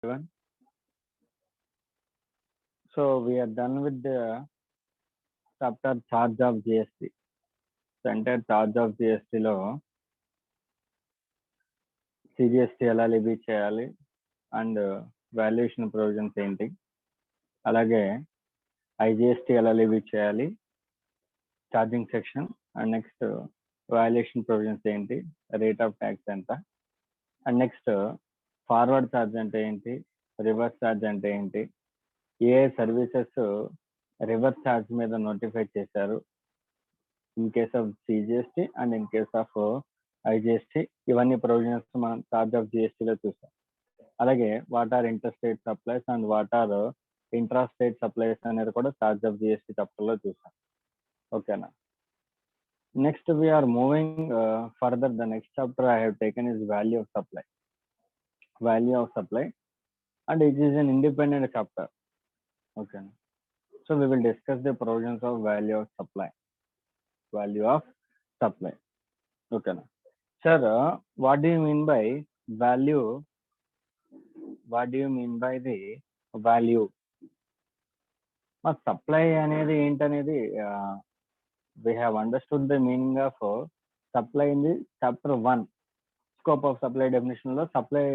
everyone. So we are done with the chapter charge of GST. So entire charge of GST లో CGST ఎలా లిబీ చేయాలి and valuation provisions ఏంటి, అలాగే IGST ఎలా లిబీ చేయాలి, charging section and next valuation provisions ఏంటి, rate of tax ఎంత, and next forward charge అంటే ఏంటి, రివర్స్ ఛార్జ్ అంటే ఏంటి, ఏ సర్వీసెస్ రివర్స్ ఛార్జ్ మీద నోటిఫై చేశారు in case of CGST and in case of IGST, ఇవన్నీ ప్రొవిజన్స్ మనం ఛార్జ్ ఆఫ్ జిఎస్టీలో చూసాం. అలాగే what are inter state supplies and what are intra state supplies అనేది కూడా ఛార్జ్ ఆఫ్ జిఎస్టీ చాప్టర్లో చూసాం. ఓకేనా. Next we are moving further. The next chapter I have taken is value of supply. Value of supply and it is an independent chapter. Okay, so we will discuss the provisions of value of supply. Value of supply. Okay, sir, what do you mean by value? What do you mean by the value? But supply అనేది ఏంటనేది we have understood the meaning of supply in the chapter 1. Scope of supply definition లో supply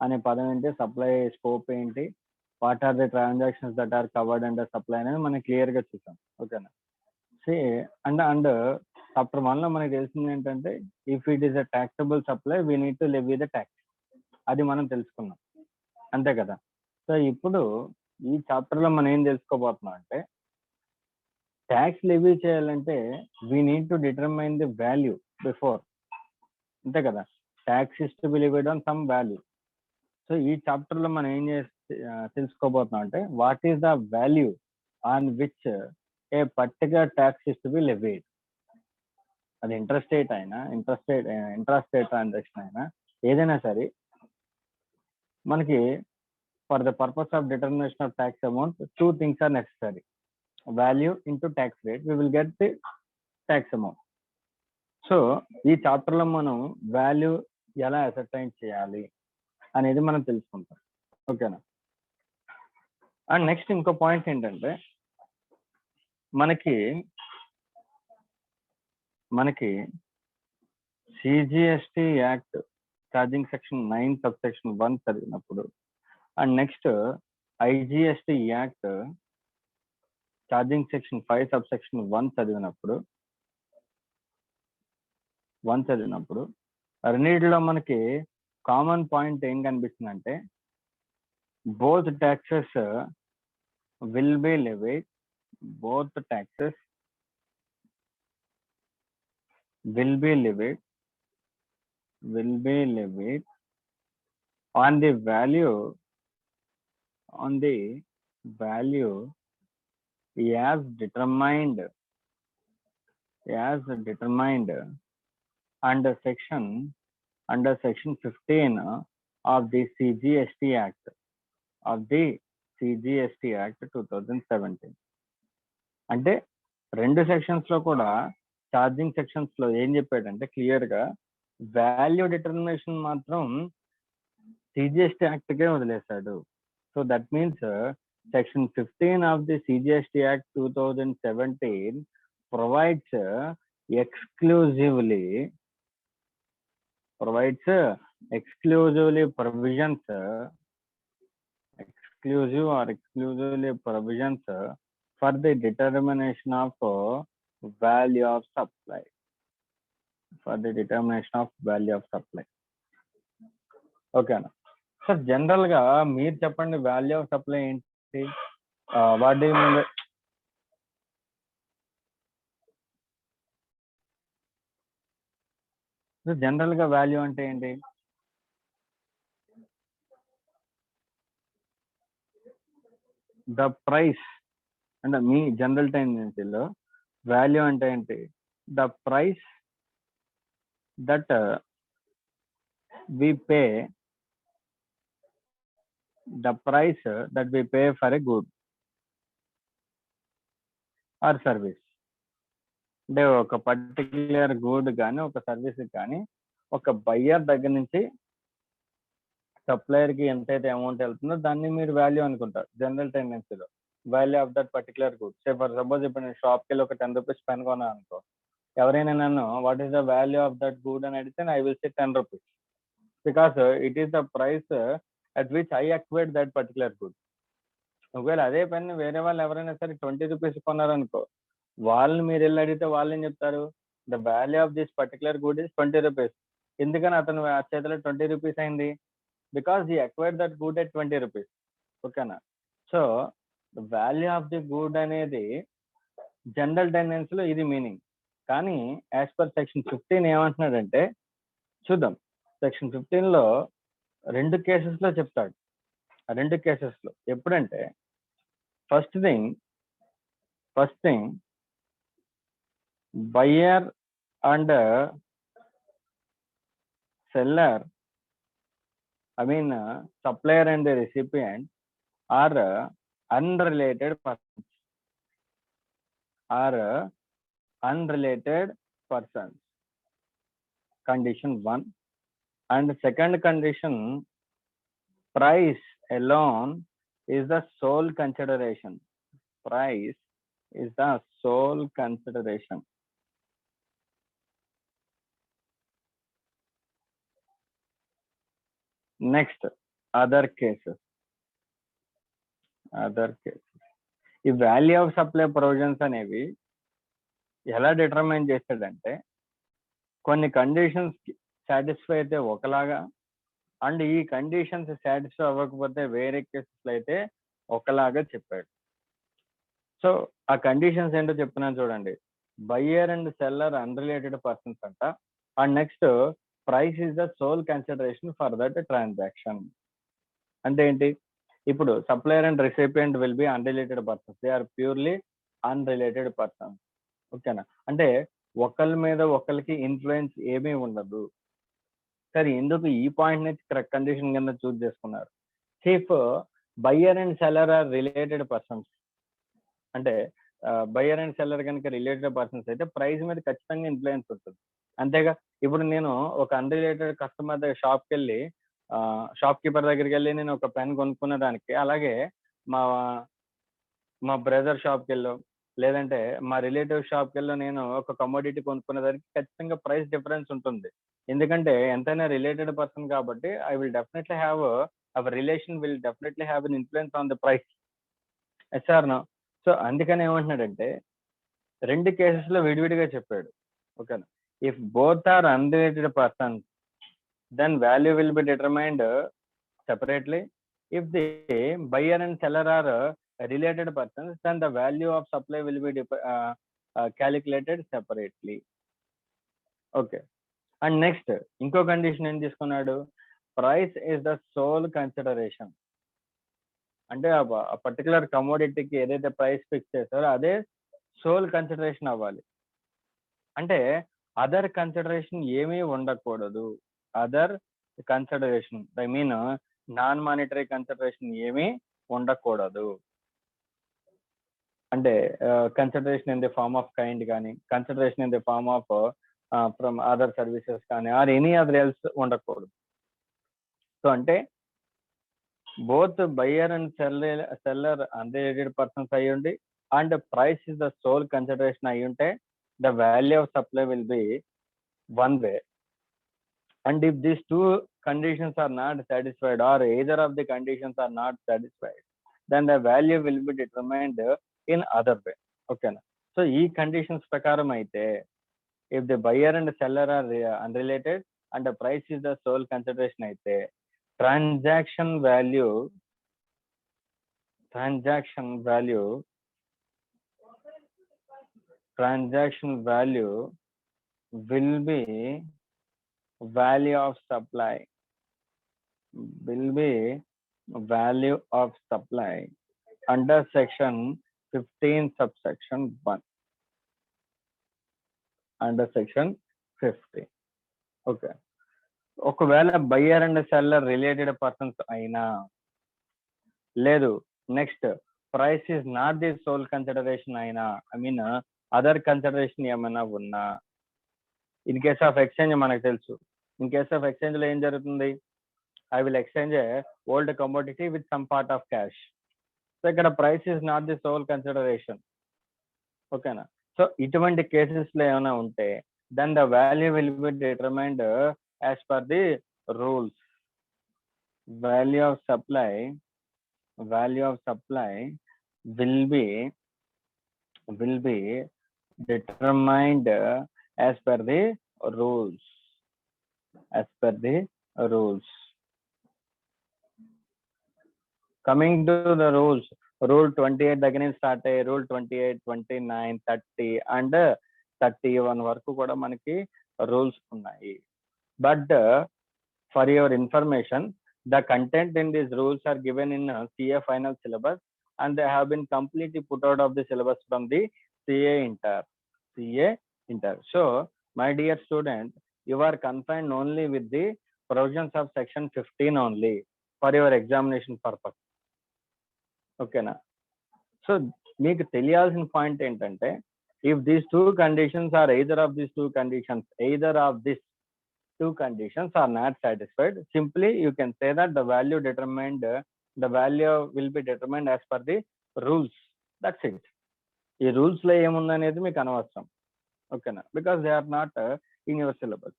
అనే పదం ఏంటి, supply scope ఏంటి, what are the transactions that are covered under supply అనేది మనం clear గా చూసాం. ఓకేనా. అండ్ చాప్టర్ 1 లో మనకి తెలిసింది ఏంటంటే if it is a taxable supply we need to levy the tax, అది మనం తెలుసుకున్నాం, అంతే కదా. సో ఇప్పుడు ఈ చాప్టర్ లో మనం ఏం తెలుసుకోబోతున్నాం అంటే ట్యాక్స్ లెవీ చేయాలంటే we need to determine the value before, అంతే కదా. Tax is to be levied on some value. So ఈ చాప్టర్ లో మనం ఏం తెలుసుకోబోతున్నాం అంటే what is the value on which a particular tax is to be levied. అది ఇంట్రాస్టేట్ అయినా ఇంట్రాస్టేట్ ట్రాన్సాక్షన్ అయినా ఏదైనా సరే మనకి for the purpose of determination of tax amount 2 things are necessary. Value into tax rate, we will get the tax amount. So ఈ chapter లో మనం value ఎలా అసర్టైన్ చేయాలి అనేది మనం తెలుసుకుంటాం. ఓకేనా. అండ్ నెక్స్ట్ ఇంకో పాయింట్ ఏంటంటే మనకి CGST act charging section 9 sub section 1 చదివినప్పుడు and next IGST act charging section 5 sub section 1 చదివినప్పుడు రెండింటిలో మనకి కామన్ పాయింట్ ఏం కనిపిస్తుంది అంటే both taxes will be levied on the value as determined under section 15 of the CGST Act 2017. అంటే రెండు sections లో కూడా ఛార్జింగ్ సెక్షన్స్ లో ఏం చెప్పాడంటే క్లియర్ గా వాల్యూ డిటర్మినేషన్ మాత్రం సిజిఎస్టీ యాక్ట్ కే వదిలేశాడు. So that means section 15 of the CGST act 2017 provides exclusively provisions for the determination of value of supply. Okay na. Sir, general గా మీరు చెప్పండి, వాల్యూ ఆఫ్ సప్లై ఏంటి? What do you mean? General గా value అంటే ఏంటి? The price అంటే మీ general టెండెన్సీలో value అంటే ఏంటి? The price that we pay for a good or service. అంటే ఒక పర్టిక్యులర్ గుడ్ కానీ ఒక సర్వీస్ కానీ ఒక బయ్యర్ దగ్గర నుంచి సప్లయర్కి ఎంతైతే అమౌంట్ వెళ్తుందో దాన్ని మీరు వాల్యూ అనుకుంటారు జనరల్ టెండెన్సీలో. Value of that particular good. For suppose ఇప్పుడు నేను షాప్కి వెళ్ళి ఒక 10 రూపీస్ పెన్ కొన్నాను అనుకో, ఎవరైనా నన్ను what is the value of that good అని అడిగితే I will say 10 rupees, because it is the price at which I acquired that particular good. ఒకవేళ అదే పెన్ వేరే వాళ్ళు ఎవరైనా సరే 20 రూపీస్ కొన్నారనుకో, వాళ్ళని మీరు వెళ్ళి అడిగితే వాళ్ళు ఏం చెప్తారు, the value of this particular good is 20 rupees. ఎందుకని అతను ఆ చేతిలో 20 రూపీస్ అయింది? Because he acquired that good at 20 rupees. ఓకేనా? So the value of the good అనేది జనరల్ టెండెన్సీలో ఇది మీనింగ్. కానీ యాజ్ పర్ సెక్షన్ 15 ఏమంటున్నాడంటే చూద్దాం. సెక్షన్ 15లో 2 కేసెస్లో చెప్తాడు. ఆ 2 కేసెస్లో ఎప్పుడంటే first thing buyer and seller, I mean supplier and the recipient are unrelated persons. Condition 1. And second condition, price alone is the sole consideration. Price is the sole consideration. Next, other cases. ఈ value of supply provisions అనేవి ఎలా determine చేస్తాడంటే కొన్ని conditions satisfy అయితే ఒకలాగా, and ఈ conditions satisfy అవ్వకపోతే వేరే కేసెస్లో అయితే ఒకలాగా చెప్పాడు. సో ఆ కండిషన్స్ ఏంటో చెప్తున్నాను చూడండి. Buyer and seller unrelated persons అంట. And next price is the sole consideration for that transaction. అంటే ఏంటి? ఇప్పుడు supplier and recipient will be unrelated persons, they are purely unrelated persons. ఓకేనా? అంటే ఒకళ్ళ మీద ఒకరికి ఇన్ఫ్లుయెన్స్ ఏమీ ఉండదు. సరే, ఎందుకు ఈ పాయింట్ ని కండిషన్ కింద చూస్ చేసుకున్నారు? If buyer and seller are related persons, అంటే బయ్యర్ అండ్ సెల్లర్ కనుక రిలేటెడ్ పర్సన్స్ అయితే ప్రైస్ మీద ఖచ్చితంగా ఇన్ఫ్లుయెన్స్ ఉంటుంది. అంతేగా? ఇప్పుడు నేను ఒక అన్రిలేటెడ్ కస్టమర్ దగ్గర షాప్కి వెళ్ళి షాప్ కీపర్ దగ్గరికి వెళ్ళి నేను ఒక పెన్ కొనుక్కున్న దానికి, అలాగే మా బ్రదర్ షాప్కి వెళ్ళో లేదంటే మా రిలేటివ్ షాప్కి వెళ్ళో నేను ఒక కమోడిటీ కొనుక్కునే దానికి ఖచ్చితంగా ప్రైస్ డిఫరెన్స్ ఉంటుంది. ఎందుకంటే ఎంతైనా రిలేటెడ్ పర్సన్ కాబట్టి I will definitely have our relation will definitely have an influence on the price. Yes or no? So అందుకని ఏమంటున్నాడంటే 2 కేసెస్లో విడివిడిగా చెప్పాడు. ఓకేనా? If both are unrelated persons then value will be determined separately. If the buyer and seller are related persons, then the value of supply will be calculated separately. Okay. And next, ఇంకో condition ఏం తీసుకున్నాడు? Price is the sole consideration. అంటే ఆ particular కమోడిటీకి ఏదైతే price fix చేస్తారో అదే soul consideration అవ్వాలి. అంటే అదర్ కన్సిడరేషన్ ఏమీ ఉండకూడదు. Other consideration, I mean non monetary consideration ఏమీ ఉండకూడదు. అంటే consideration in the form of kind కానీ, consideration in the form of from other services కానీ, ఆర్ ఎనీ అదర్ ఎల్స్ ఉండకూడదు. సో అంటే both buyer and seller unrelated persons అయ్యి ఉండి and price is the sole consideration అయ్యి ఉంటే the value of supply will be one way. And if these two conditions are not satisfied or either of the conditions are not satisfied, then the value will be determined in other way. Okay na? So ee conditions prakaram aithe if the buyer and seller are unrelated and the price is the sole consideration aithe transaction value will be value of supply under section 15 subsection 1. Under section 15. Okay. ఒకవేళ buyer and seller related persons అయినా, లేదు next price is not the sole consideration అయినా, I mean other consideration ఏమైనా ఉన్నా, in case of exchange మనకు తెలుసు. In case of exchange లో ఏం జరుగుతుంది? I will exchange a old commodity with some part of cash. So ఇక్కడ price is not the sole consideration. ఓకేనా? సో ఇటువంటి కేసెస్ లో ఏమైనా ఉంటే then the value will be determined as per the rules. Value of supply will be determined as per the rules. Coming to the rules, rule 28 దగ్గర నుంచి start అయ్యి rule 28, 29, 30 and 31 వరకు కూడా మనకి రూల్స్ ఉన్నాయి. But for your information, the content in these rules are given in CA final syllabus and they have been completely put out of the syllabus from the CA inter. So my dear student, you are confined only with the provisions of section 15 only for your examination purpose. Okay na? So మీకు తెలియాల్సిన point ఏంటంటే, if these two conditions are either of these two conditions are not satisfied, simply you can say that the value will be determined as per the rules. That's it. ఈ rules లో ఏముందనేది మీకు అనవసరం. ఓకేనా? Because they are not in your syllabus.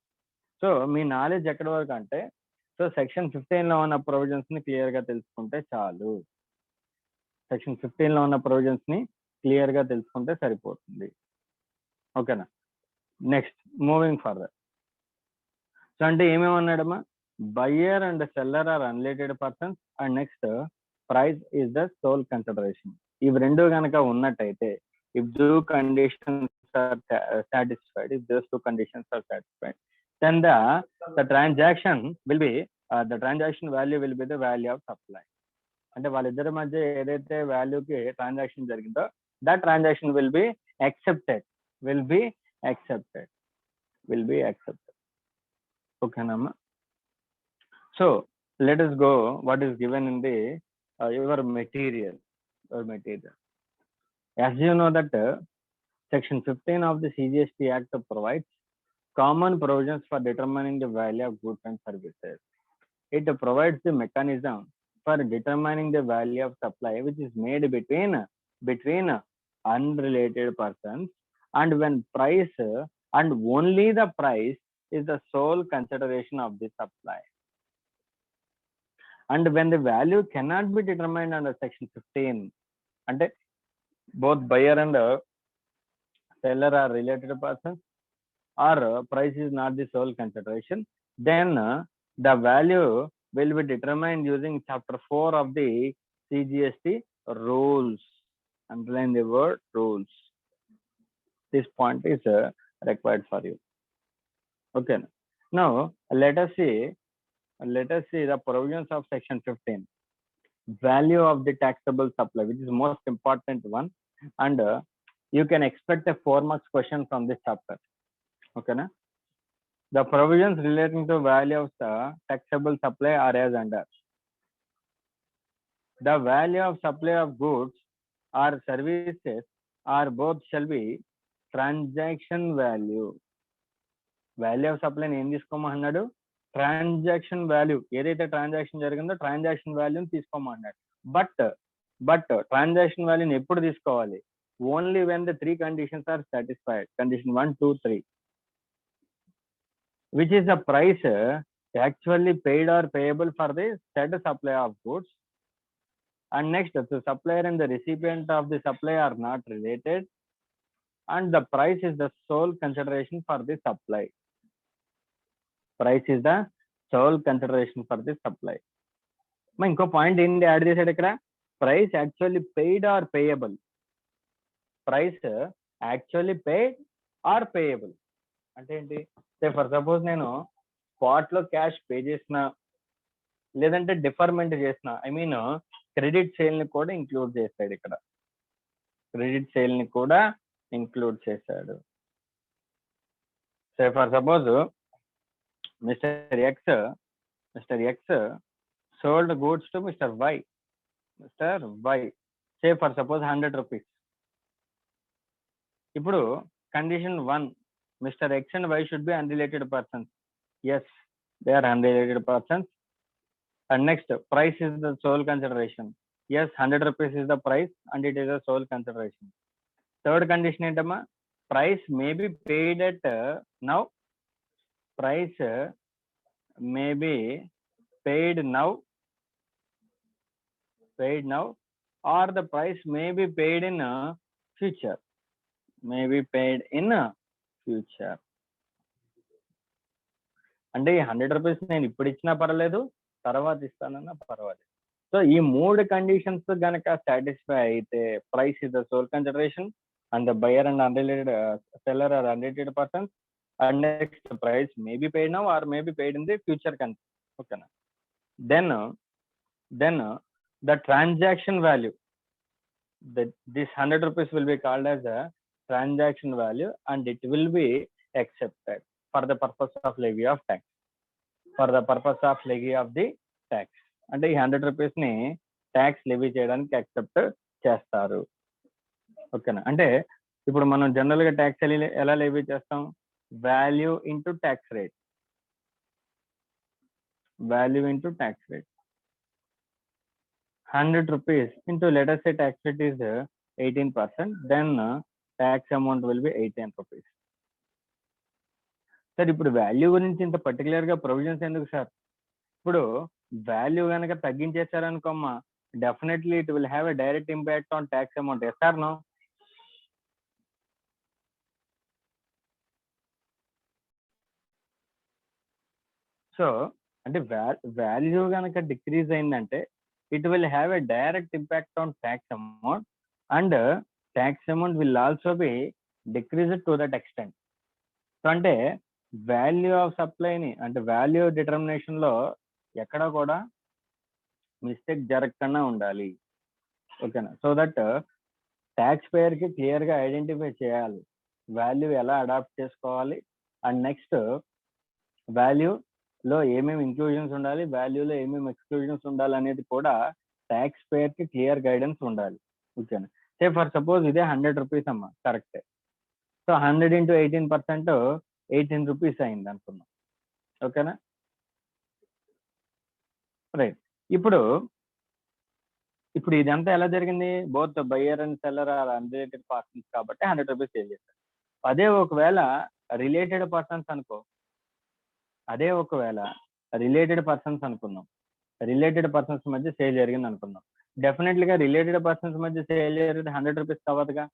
So మీ knowledge ఎక్కడి వరకు అంటే, సో సెక్షన్ 15 లో ఉన్న ప్రొవిజన్స్ ని క్లియర్ గా తెలుసుకుంటే చాలు. సెక్షన్ 15 లో ఉన్న ప్రొవిజన్స్ ని క్లియర్ గా తెలుసుకుంటే సరిపోతుంది. ఓకేనా? Next moving further. సో అంటే ఏమేమన్నాడమ్మా, buyer and seller are unrelated persons and next price is the sole consideration. ఇవి రెండు కనుక ఉన్నట్టయితే, if two conditions are satisfied, then the transaction will be the transaction value will be the value of supply. అంటే వాళ్ళిద్దరి మధ్య ఏదైతే వాల్యూకి transaction జరిగిందో that transaction will be accepted. Okay nama. So let us go what is given in the your material. As you know that section 15 of the CGST Act provides common provisions for determining the value of goods and services. It provides the mechanism for determining the value of supply which is made between unrelated persons, and when price and only the price is the sole consideration of the supply, and when the value cannot be determined under section 15, and both buyer and seller are related persons or price is not the sole consideration, then the value will be determined using chapter 4 of the CGST rules. Underline the word rules. This point is required for you. Okay. Now let us see the provisions of section 15. Value of the taxable supply, which is most important one, and you can expect a 4 marks question from this chapter. Okay na? The provisions relating to value of the taxable supply are as under. The value of supply of goods or services or both shall be transaction value. Value of supply ఏం తీసుకోమన్నాడు, transaction value, ఏదైతే transaction జరిగిందో transaction వాల్యూని తీసుకోమన్నాడు. But transaction వాల్యూని ఎప్పుడు తీసుకోవాలి, only when the 3 conditions are satisfied. Condition 1, 2, 3, which is the price actually paid or payable for the said supply of goods, and next the supplier and the recipient of the supply are not related, and the price is the sole consideration for the supply. Price is the sole consideration for the supply. ఇంకో point ఏంటి add చేశాడు ఇక్కడ, price actually paid or payable. Price actually paid or payable అంటే ఏంటి, for suppose నేను spot లో cash pay చేసిన, లేదంటే డిఫర్మెంట్ చేసిన, ఐ మీన్ క్రెడిట్ సేల్ ని కూడా ఇంక్లూడ్ చేశాడు ఇక్కడ. క్రెడిట్ సేల్ ని కూడా ఇంక్లూడ్ చేశాడు. For suppose Mr. X sold goods to Mr. Y. Say for suppose 100 rupees. ఇప్పుడు condition 1, Mr. X and Y should be unrelated persons. Yes, they are unrelated persons. And next, price is the sole consideration. Yes, 100 rupees is the price and it is a sole consideration. Third condition ఏంటమ్మా, price may be paid at now. Price may be paid now, or the price may be paid in future. May be paid in future. అంటే ఈ 100 rupees నేను ఇప్పుడు ఇచ్చినా పర్వాలేదు, తర్వాత ఇస్తానన్నా పర్వాలేదు. So ఈ 3 కండిషన్స్ కనుక సాటిస్ఫై అయితే price is the sole consideration and the buyer and unrelated seller are unrelated persons, and next price may be paid now or may be paid in the future కన్. ఓకేనా? Then the transaction value, this 100 rupees will be called as a transaction value and it will be accepted for the purpose of levy of tax. For the purpose of levy of the tax. అంటే ఈ 100 rupees ని tax levy చేయడానికి accept చేస్తారు. ఓకేనా? అంటే ఇప్పుడు మనం general గా ట్యాక్స్ ఎలా లెవీ చేస్తాం? Value into tax rate. Value into tax rate. 100 rupees into, let us say tax rate is 18%, then tax amount will be 18 rupees. Sir ఇప్పుడు వాల్యూ గురించి ఇంత పర్టికులర్ గా ప్రొవిజన్స్ ఎందుకు సార్? ఇప్పుడు వాల్యూ కనుక తగ్గించేసారనుకోమ్మా, definitely it will have a direct impact on tax amount. Yes or no? So అంటే value కనుక డిక్రీజ్ అయిందంటే it will have a direct impact on tax amount and tax amount will also be decreased to that extent. So అంటే value of సప్లైని అంటే value determination లో ఎక్కడ కూడా mistake జరగకుండా ఉండాలి. ఓకేనా? సో దట్ ట్యాక్స్ పేయర్ కి క్లియర్ గా ఐడెంటిఫై చేయాలి వాల్యూ ఎలా అడాప్ట్ చేసుకోవాలి, అండ్ నెక్స్ట్ వాల్యూ లో ఏమేమి ఇంక్లూజన్స్ ఉండాలి, వాల్యూలో ఏమేమి ఎక్స్క్లూజన్స్ ఉండాలి అనేది కూడా ట్యాక్స్ పేయర్ కి క్లియర్ గైడెన్స్ ఉండాలి. ఓకేనా? సే ఫర్ సపోజ్ ఇదే 100 రూపీస్ అమ్మా, కరెక్టే. సో 100 into 18% 18 రూపీస్ అయింది అనుకున్నాం. ఓకేనా? రైట్. ఇప్పుడు ఇదంతా ఎలా జరిగింది? Both buyer and seller are unrelated persons కాబట్టి 100 రూపీస్ సేల్ చేశారు. అదే ఒకవేళ రిలేటెడ్ పర్సన్స్ అనుకో, అనుకున్నాం, రిలేటెడ్ పర్సన్స్ మధ్య సేల్ జరిగింది అనుకున్నాం, డెఫినెట్లీగా రిలేటెడ్ పర్సన్స్ మధ్య సేల్ జరిగింది 100 రూపీస్ కావద్దుగా.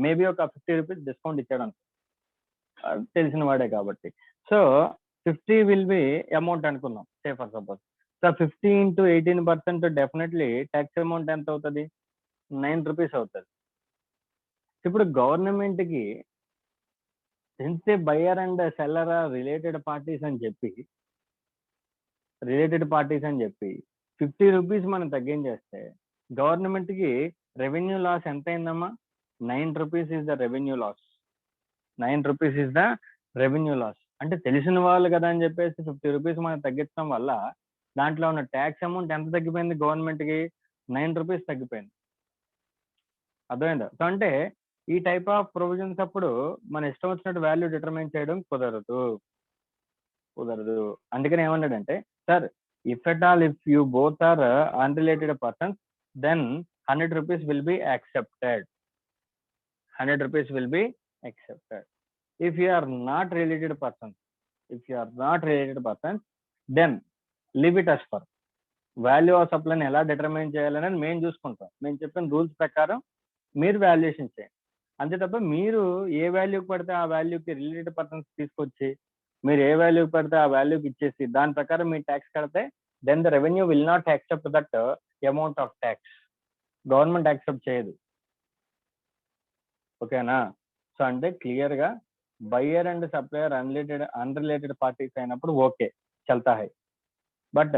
మేబీ ఒక 50 రూపీస్ డిస్కౌంట్ ఇచ్చాడు అనుకో, తెలిసిన వాడే కాబట్టి. సో 50 విల్ బి అమౌంట్ అనుకున్నాం, say for suppose. So 50 into 18% definitely tax amount ఎంత అవుతుంది? 9 రూపీస్ అవుతుంది. ఇప్పుడు గవర్నమెంట్ కి since buyer and seller are related parties అని చెప్పి 50 రూపీస్ మనం తగ్గించేస్తే గవర్నమెంట్ కి రెవెన్యూ లాస్ ఎంత అయిందమ్మా? 9 rupees is the revenue loss. 9 rupees is the revenue loss. అంటే తెలిసిన వాళ్ళు కదా అని చెప్పేసి 50 రూపీస్ మనం తగ్గించడం వల్ల దాంట్లో ఉన్న ట్యాక్స్ అమౌంట్ ఎంత తగ్గిపోయింది? గవర్నమెంట్ కి 9 రూపీస్ తగ్గిపోయింది. అర్థమైందా? సో అంటే ఈ టైప్ ఆఫ్ ప్రొవిజన్స్ అప్పుడు మన ఇష్టం వచ్చినట్టు వాల్యూ డిటర్మైన్ చేయడం కుదరదు. అందుకని ఏమన్నాడంటే, sir if at all if you both are unrelated persons then 100 rupees will be accepted. 100 rupees will be accepted. If you are not related persons, then leave it as far. Value of సప్లైని ఎలా determine చేయాలని మేము చూసుకుంటాం. మేము చెప్పిన rules ప్రకారం మీరు valuation చేయండి. అంతే తప్ప మీరు ఏ వాల్యూకి పడితే ఆ వాల్యూకి రిలేటెడ్ పర్సన్స్ తీసుకొచ్చి మీరు ఏ వాల్యూకి పడితే ఆ వాల్యూకి ఇచ్చేసి దాని ప్రకారం మీరు ట్యాక్స్ కడితే then the revenue will not accept that amount of tax. Government accept చేయదు. ఓకేనా? సో అంటే క్లియర్ గా buyer and supplier unrelated parties అయినప్పుడు ఓకే, చల్తా హై. But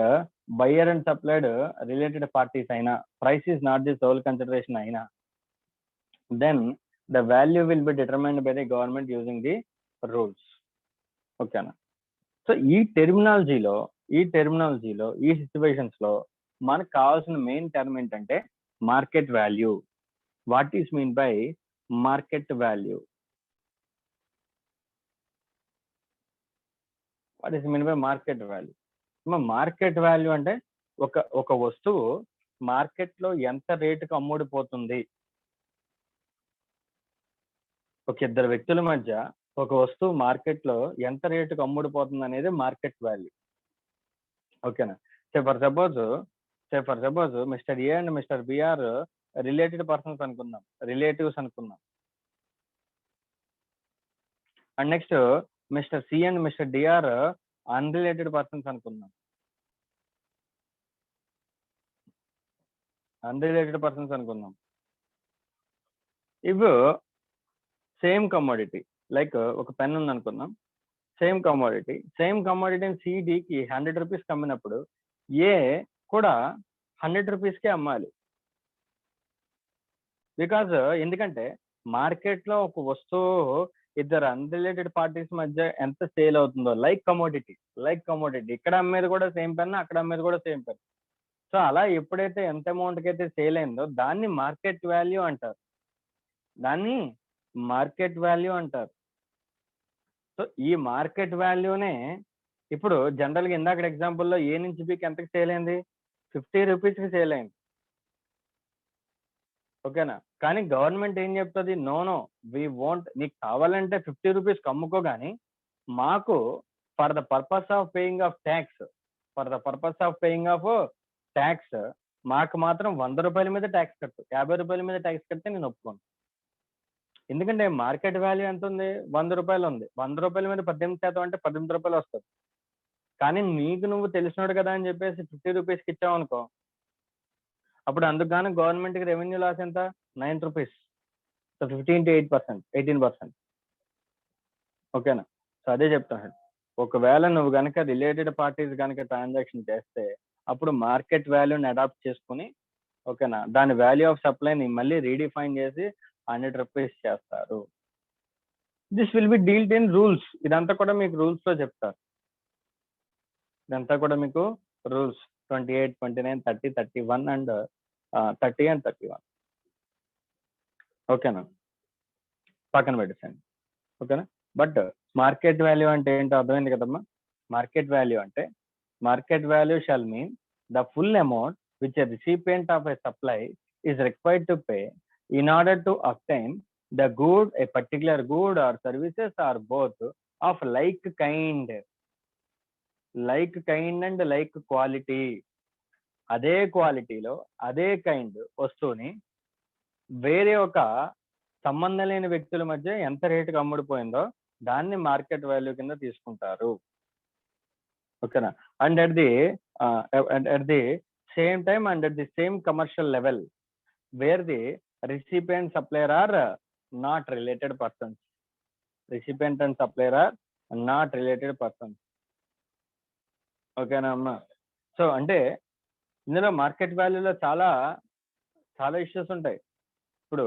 buyer and supplied related parties అయినా, price is not the sole consideration అయినా, then the value will be determined by the government using the rules. ఓకేనా? So ఈ టెర్మినాలజీలో ఈ situations లో మనకు కావాల్సిన మెయిన్ టర్మ్ ఏంటంటే market value. What is mean by market value? Market value అంటే ఒక వస్తువు మార్కెట్లో ఎంత రేటుకు అమ్ముడుపోతుంది, ఒక ఇద్దరు వ్యక్తుల మధ్య ఒక వస్తువు మార్కెట్లో ఎంత రేటుకు అమ్ముడుపోతుంది అనేది మార్కెట్ వాల్యూ. ఓకేనా? For suppose mister A and mister B are related persons అనుకుందాం, రిలేటివ్స్ అనుకుందాం. And next mister C and mister D are unrelated persons అనుకుందాం. ఇవి సేమ్ కమోడిటీ, లైక్ ఒక పెన్ ఉంది అనుకుందాం, సేమ్ కమోడిటీని సిడికి 100 రూపీస్ అమ్మినప్పుడు ఏ కూడా 100 రూపీస్కే అమ్మాలి. బికాజ్ ఎందుకంటే మార్కెట్లో ఒక వస్తువు ఇద్దరు అన్రిలేటెడ్ పార్టీస్ మధ్య ఎంత సేల్ అవుతుందో, లైక్ కమోడిటీ ఇక్కడ అమ్మేది కూడా సేమ్ పెన్, అక్కడ అమ్మేది కూడా సేమ్ పెన్. సో అలా ఎప్పుడైతే ఎంత అమౌంట్కి అయితే సేల్ అయిందో దాన్ని మార్కెట్ వాల్యూ అంటారు. సో ఈ మార్కెట్ వాల్యూనే ఇప్పుడు జనరల్గా ఇందాక ఎగ్జాంపుల్లో ఏ నుంచి బికి ఎంతకి సేల్ అయింది, 50 రూపీస్కి సేల్ అయింది. ఓకేనా? కానీ గవర్నమెంట్ ఏం చెప్తుంది, నో వి వోంట్, నీకు కావాలంటే 50 రూపీస్కి అమ్ముకో, కానీ మాకు for the purpose of paying off tax మాకు మాత్రం 100 రూపాయల మీద ట్యాక్స్ కట్టు, 50 రూపాయల మీద ట్యాక్స్ కడితే నేను ఒప్పుకోను. ఎందుకంటే మార్కెట్ వాల్యూ ఎంత ఉంది, 100 రూపాయలు ఉంది. 100 రూపాయల మీద 18% అంటే 18 రూపాయలు వస్తుంది. కానీ నీకు నువ్వు తెలిసినాడు కదా అని చెప్పేసి 50 రూపీస్కి ఇచ్చావు అనుకో, అప్పుడు అందుకు గాను గవర్నమెంట్కి రెవెన్యూ లాస్ ఎంత, 9 రూపీస్. So 50 into 8%, 18%. ఓకేనా? సో అదే చెప్తాను, ఒకవేళ నువ్వు కనుక రిలేటెడ్ పార్టీస్ కనుక ట్రాన్సాక్షన్ చేస్తే అప్పుడు మార్కెట్ వాల్యూని అడాప్ట్ చేసుకుని, ఓకేనా, దాని వాల్యూ ఆఫ్ సప్లైని మళ్ళీ రీడిఫైన్ చేసి 100 రూపీస్ చేస్తారు. This will be dealt in rules. ఇదంతా కూడా మీకు రూల్స్ లో చెప్తారు. ఇదంతా కూడా మీకు రూల్స్ 28, 29, 30, 31 అండ్ 30 and 31. ఓకేనా? పక్కన పెట్టేసండి. ఓకేనా? బట్ మార్కెట్ వాల్యూ అంటే ఏంటో అర్థమైంది కదమ్మా. Market value shall mean the full amount which a recipient of a supply is required to pay in order to obtain the good, a particular good or services or both of like kind and like quality. అదే క్వాలిటీలో అదే kind వస్తువుని వేరే ఒక సంబంధం లేని వ్యక్తుల మధ్య ఎంత రేటుకి అమ్ముడుపోయిందో దాన్ని మార్కెట్ వాల్యూ కింద తీసుకుంటారు. ఓకేనా? And at the same time and at the same commercial level where the recipient supplier are not related persons. Recipient and supplier are not related persons. ఓకేనా అమ్మా? సో అంటే ఇందులో మార్కెట్ వాల్యూలో చాలా ఇష్యూస్ ఉంటాయి. ఇప్పుడు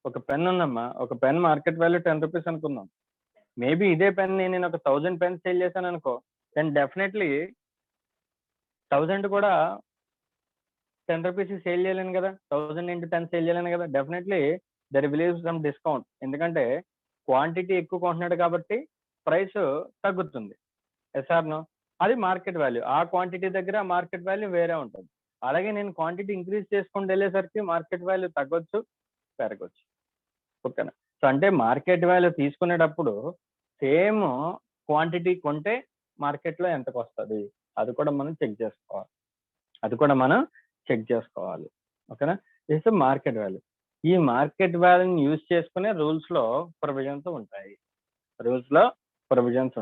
ఒక పెన్ ఉందమ్మా, ఒక పెన్ మార్కెట్ వాల్యూ 10 రూపీస్ అనుకుందాం. మేబీ ఇదే పెన్ నేను ఒక 1000 పెన్స్ సేల్ చేశాను అనుకో, దెన్ డెఫినెట్లీ 1000 కూడా 10 రూపీస్ సేల్ చేయలేను కదా, 1000 into 10 సేల్ చేయలేను కదా. Definitely there will be some discount. ఎందుకంటే క్వాంటిటీ ఎక్కువ కొంటున్నాడు కాబట్టి ప్రైస్ తగ్గుతుంది. Yes or no? అది మార్కెట్ వాల్యూ. ఆ క్వాంటిటీ దగ్గర మార్కెట్ వాల్యూ వేరే ఉంటుంది. అలాగే నేను క్వాంటిటీ ఇంక్రీజ్ చేసుకుంటూ వెళ్ళేసరికి మార్కెట్ వాల్యూ తగ్గొచ్చు, పెరగచ్చు. ఓకేనా? సో అంటే మార్కెట్ వాల్యూ తీసుకునేటప్పుడు సేమ్ క్వాంటిటీ కొంటే మార్కెట్లో ఎంతకు వస్తుంది అది కూడా మనం చెక్ చేసుకోవాలి. ఓకేనా? This market value. ఈ మార్కెట్ వాల్యూని యూజ్ చేసుకునే రూల్స్ లో ప్రొవిజన్స్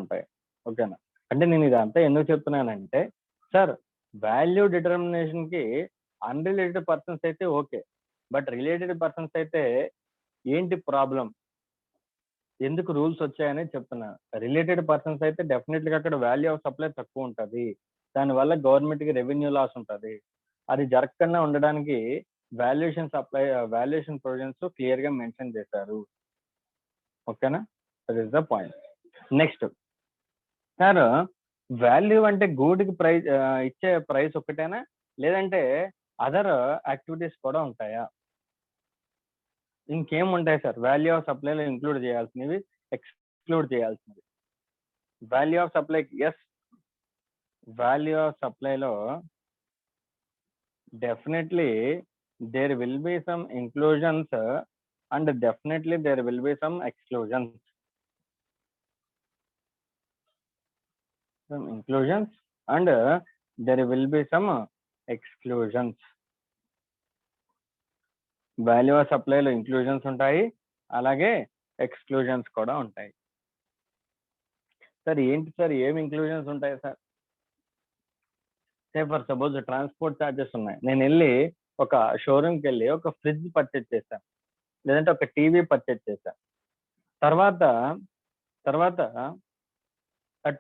ఉంటాయి. ఓకేనా? అంటే నేను ఇదంతా ఎందుకు చెప్తున్నానంటే, సార్ వాల్యూ డిటర్మినేషన్ కి అన్రిలేటెడ్ పర్సన్స్ అయితే ఓకే, బట్ రిలేటెడ్ పర్సన్స్ అయితే ఏంటి ప్రాబ్లం, ఎందుకు రూల్స్ వచ్చాయని చెప్తున్నా. రిలేటెడ్ పర్సన్స్ అయితే డెఫినెట్గా అక్కడ వాల్యూ ఆఫ్ సప్లై తక్కువ ఉంటుంది, దానివల్ల గవర్నమెంట్కి రెవెన్యూ లాస్ ఉంటుంది. అది జరగకుండా ఉండడానికి వాల్యుయేషన్ ప్రొవిజన్స్ క్లియర్ గా మెన్షన్ చేశారు. ఓకేనా? That is the point. Next sir, value అంటే గూడ్కి ప్రైస్ ఇచ్చే ప్రైస్ ఒకటేనా, లేదంటే అదర్ యాక్టివిటీస్ కూడా ఉంటాయా? ఇంకేం ఉంటాయి సార్ వాల్యూ ఆఫ్ సప్లైలో ఇంక్లూడ్ చేయాల్సినవి, ఎక్స్క్లూడ్ చేయాల్సినవి? Value of supply, yes, value of సప్లైలో definitely there will be some inclusions and definitely there will be some exclusions. Some inclusions and there will be some exclusions. Value of సప్లైలో inclusions ఉంటాయి, అలాగే exclusions కూడా ఉంటాయి. Sir ఏంటి sir ఏం inclusions ఉంటాయి sir? Say for suppose transport charges ఉన్నాయి. నేను వెళ్ళి ఒక షోరూమ్కి వెళ్ళి ఒక ఫ్రిడ్జ్ పర్చేజ్ చేశాను, లేదంటే ఒక టీవీ పర్చేజ్ చేశాను. తర్వాత తర్వాత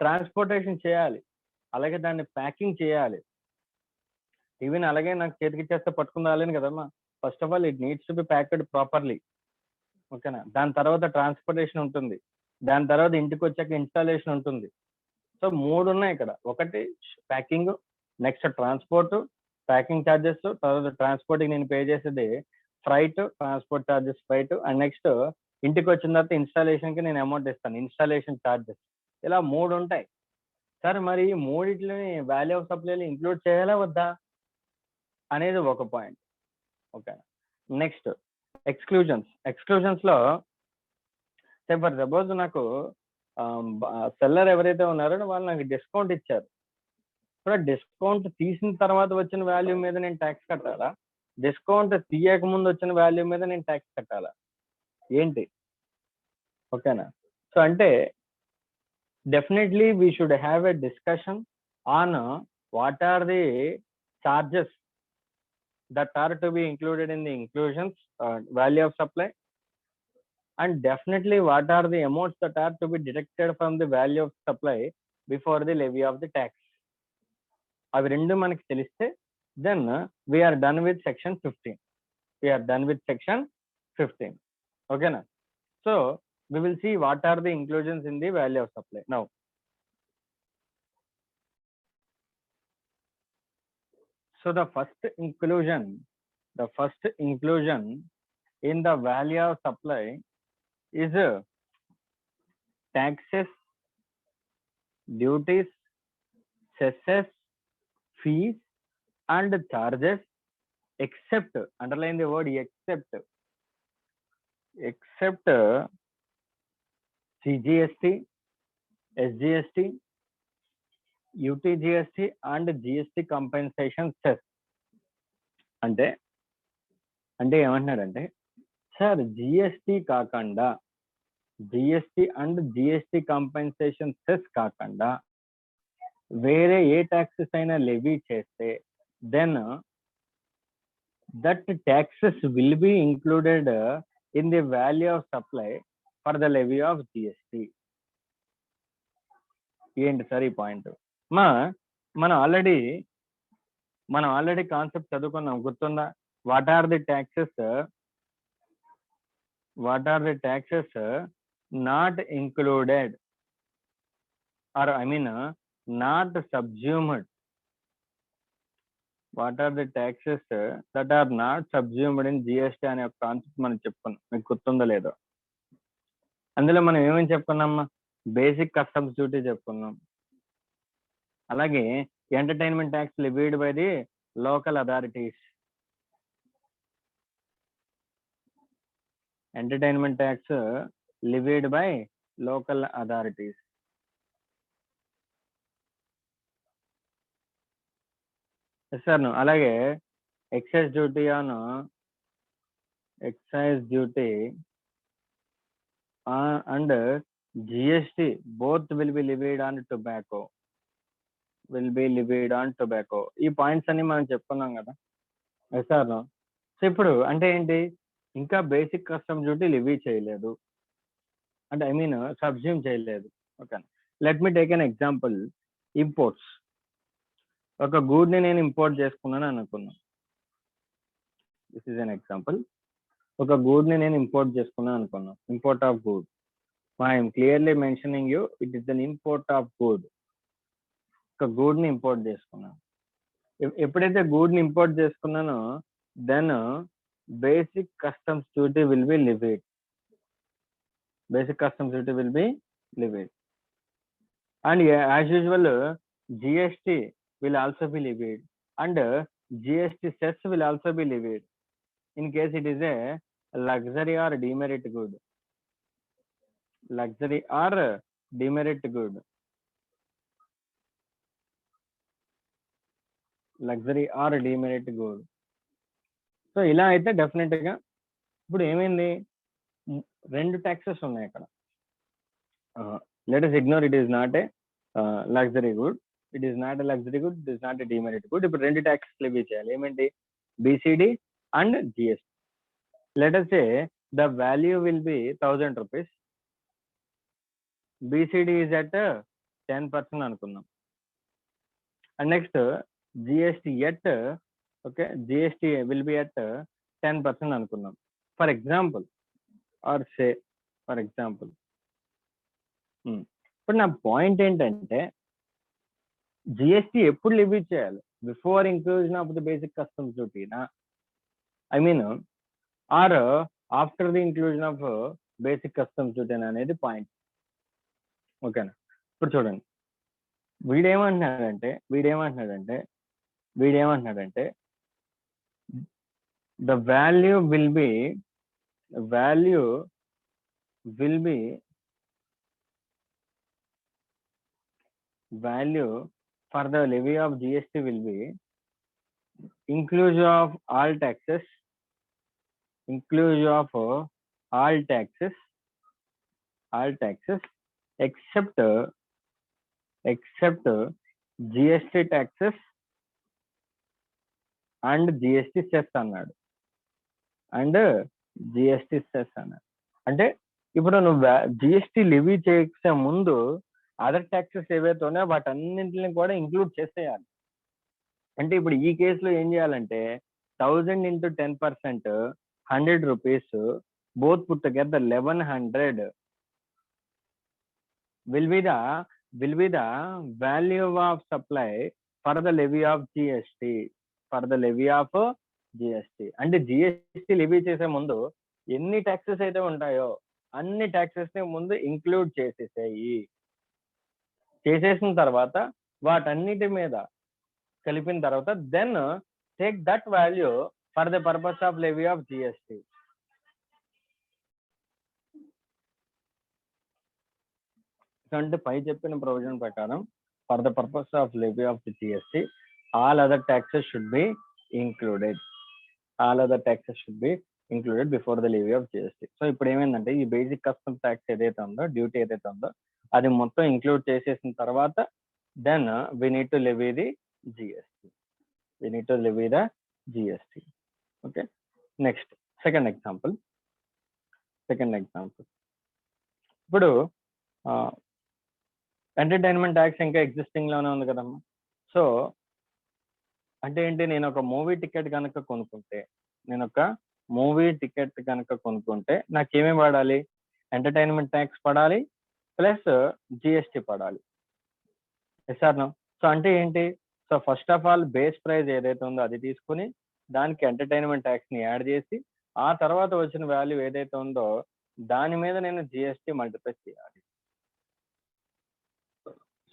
ట్రాన్స్పోర్టేషన్ చేయాలి, అలాగే దాన్ని ప్యాకింగ్ చేయాలి. టీవీని అలాగే నాకు చేతికి ఇచ్చేస్తే పట్టుకుని రాలేను కదమ్మా. First of all it needs to be packed properly, ఓకేనా? దాని తర్వాత ట్రాన్స్పోర్టేషన్ ఉంటుంది, దాని తర్వాత ఇంటికి వచ్చాక ఇన్స్టాలేషన్ ఉంటుంది. సో 3 ఉన్నాయి ఇక్కడ. ఒకటి packing, next transport, packing charges, తర్వాత ట్రాన్స్పోర్ట్కి నేను పే చేసేది freight, transport charges freight, and next ఇంటికి వచ్చిన తర్వాత ఇన్స్టాలేషన్కి నేను అమౌంట్ ఇస్తాను, ఇన్స్టాలేషన్ ఛార్జెస్. ఇలా 3 ఉంటాయి. సార్ మరి ఈ మూడిట్లని వాల్యూ ఆఫ్ సప్లైలో ఇంక్లూడ్ చేయాలా వద్దా అనేది ఒక పాయింట్. ఓకే, నెక్స్ట్ ఎక్స్క్లూజన్స్ లో ఫర్ సపోజ్ నాకు సెల్లర్ ఎవరైతే ఉన్నారో వాళ్ళు నాకు డిస్కౌంట్ ఇచ్చారు. ఇప్పుడు డిస్కౌంట్ తీసిన తర్వాత వచ్చిన వాల్యూ మీద నేను ట్యాక్స్ కట్టాలా, డిస్కౌంట్ తీయక ముందు వచ్చిన వాల్యూ మీద నేను ట్యాక్స్ కట్టాలా ఏంటి? ఓకేనా? సో అంటే definitely we should have a discussion on what are the charges that are to be included in the inclusions value of supply, and definitely what are the amounts that are to be deducted from the value of supply before the levy of the tax. అవి రెండు మనకి తెలిస్తే then we are done with section 15. We are done with section 15. Okay na? So we will see what are the inclusions in the value of supply now. So the first inclusion in the value of supply is taxes, duties, cesses, fees and charges except, underline the word except CGST, SGST, UTGST and GST compensation cess. అంటే ఏమంటున్నారంటే sir GST కాకుండా, GST and GST compensation cess కాకుండా వేరే ఏ taxes అయినా levy చేస్తే then that taxes will be included in the value of supply for the levy of GST. ఏంటి sir ఈ పాయింట్? మనం ఆల్రెడీ కాన్సెప్ట్ చదువుకున్నాం, గుర్తుందా? What are the taxes not included or not subsumed. What are the taxes that are not subsumed in GST అనే ఒక concept మనం చెప్పుకున్నాం, మీకు గుర్తుందో లేదో? అందులో మనం ఏమేమి చెప్పుకున్నాం? బేసిక్ కస్టమ్స్ డ్యూటీ చెప్పుకున్నాం, అలాగే entertainment tax levied by the local authorities, entertainment tax levied by local authorities. Yes sir, no. అలాగే excise duty and GST both will be levied on tobacco. ఈ పాయింట్స్ అన్ని మనం చెప్పుకున్నాం కదా. Yes sir no. సో ఇప్పుడు అంటే ఏంటి, ఇంకా బేసిక్ కస్టమ్ డ్యూటీ లివీ చేయలేదు అంటే సబ్జ్యూమ్ చేయలేదు. Okay, let me take an example. Imports, ఒక గూడ్ ని నేను ఇంపోర్ట్ చేసుకున్నాను అనుకున్నాను. This is an example. ఒక గూడ్ ని నేను ఇంపోర్ట్ చేసుకున్నాను అనుకున్నాను. Import of good, I'm clearly mentioning you, it is an import of good. ఒక గూడ్ ని ఇంపోర్ట్ చేసుకున్నాను. ఎప్పుడైతే గూడ్ ని ఇంపోర్ట్ చేసుకున్నానో then basic customs duty will be levied. And as usual GST will also be levied, and GST cess will also be levied in case it is a luxury or demerit good. Luxury or demerit good. Luxury or demerit good. So ఇలా అయితే definite గా ఇప్పుడు ఏమైంది, రెండు taxes ఉన్నాయి ఇక్కడ. Let us ignore it is not a luxury good, it is not a luxury good, it is not a demerit good. ఇప్పుడు రెండు ట్యాక్సెస్ లెవీ చేయాలి. ఏమేంటి? BCD and GST. let us say the value will be 1000 rupees. BCD is at 10% అనుకుందాం. And next GST at okay, GST will be at 10% అనుకుందాం. For example or say for example ఇప్పుడు నా point ఏంటంటే GST ఎప్పుడు levy చేయాలి? Before inclusion of the basic customs డ్యూటీనా, I mean or after the inclusion of basic customs duty అనేది point. ఓకేనా? ఇప్పుడు చూడండి, వీడేమంటున్నాడంటే the value will be for the levy of GST will be inclusion of all taxes except GST taxes and GST cess అన్నాడు. అంటే ఇప్పుడు నువ్వు GST levy చేసే ముందు అదర్ ట్యాక్సెస్ ఏవైతే ఉన్నాయో వాటన్నింటిని కూడా ఇంక్లూడ్ చేసేయాలి. అంటే ఇప్పుడు ఈ కేసులో ఏం చేయాలంటే 1000 into 10%, 100 rupees, both put together 1100 will be the value of supply for the levy of GST. అంటే GST లివీ చేసే ముందు ఎన్ని ట్యాక్సెస్ అయితే ఉంటాయో అన్ని ట్యాక్సెస్ ని ముందు ఇంక్లూడ్ చేసేసిన తర్వాత వాటన్నిటి మీద కలిపిన తర్వాత then take that value for the purpose of levy of GST. అంటే పై చెప్పిన ప్రొవిజన్ ప్రకారం for the purpose of levy of the GST all other taxes should be included before the levy of GST. So ఇప్పుడు ఏమైందంటే ఈ basic custom tax ఏదైతే ఉందో, duty ఏదైతే ఉందో అది మొత్తం ఇంక్లూడ్ చేసేసిన తర్వాత then we need to levy the GST. Okay, next second example. ఇప్పుడు ఎంటర్టైన్మెంట్ ట్యాక్స్ ఇంకా ఎగ్జిస్టింగ్ లోనే ఉంది కదమ్మా. సో అంటే ఏంటి, నేను ఒక మూవీ టికెట్ కనుక కొనుక్కుంటే నాకేమేమి పడాలి? ఎంటర్టైన్మెంట్ ట్యాక్స్ పడాలి ప్లస్ GST పడాలి. Yes or no? సో అంటే ఏంటి, so first of all base price ఏదైతే ఉందో అది తీసుకుని దానికి ఎంటర్టైన్మెంట్ ట్యాక్స్ ని యాడ్ చేసి ఆ తర్వాత వచ్చిన వాల్యూ ఏదైతే ఉందో దాని మీద నేను GST మల్టిప్లై చేయాలి.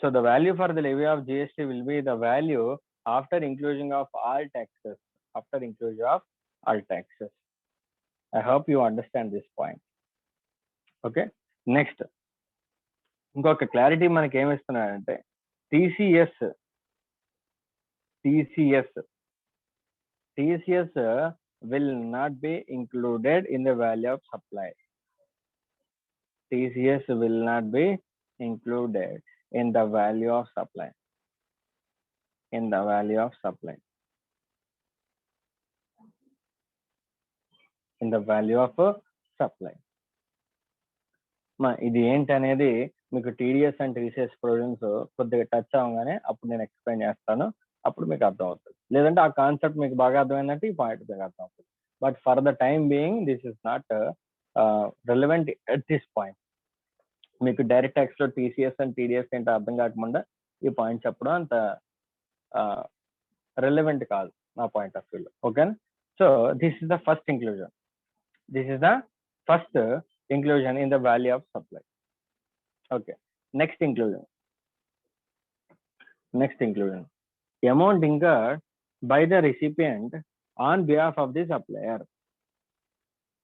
So the value for the levy of GST will be the value after inclusion of all taxes. I hope you understand this point. Okay, next ఇంకొక క్లారిటీ మనకి ఏమి ఇస్తున్నాడంటే TCS will not be included in the value of supply. TCS will not be included in the value of supply. ఇది ఏంటి అనేది మీకు TDS and TCS provisions కొద్దిగా touch అవ్వగానే అప్పుడు నేను ఎక్స్ప్లెయిన్ చేస్తాను, అప్పుడు మీకు అర్థం అవుతుంది. లేదంటే ఆ కాన్సెప్ట్ మీకు బాగా అర్థమైందంటే ఈ పాయింట్ మీకు అర్థం అవుతుంది. But for the time being this is not relevant at this point. మీకు డైరెక్ట్ ట్యాక్స్ లో TCS అండ్ TDS ఏంటో అర్థం కాకుండా ఈ పాయింట్ చెప్పడం అంత relevant కాదు నా పాయింట్ ఆఫ్ వ్యూలో. ఓకేనా? So this is the first inclusion in the value of supply. Okay, next inclusion amount ఇంకా by the recipient on behalf of the supplier.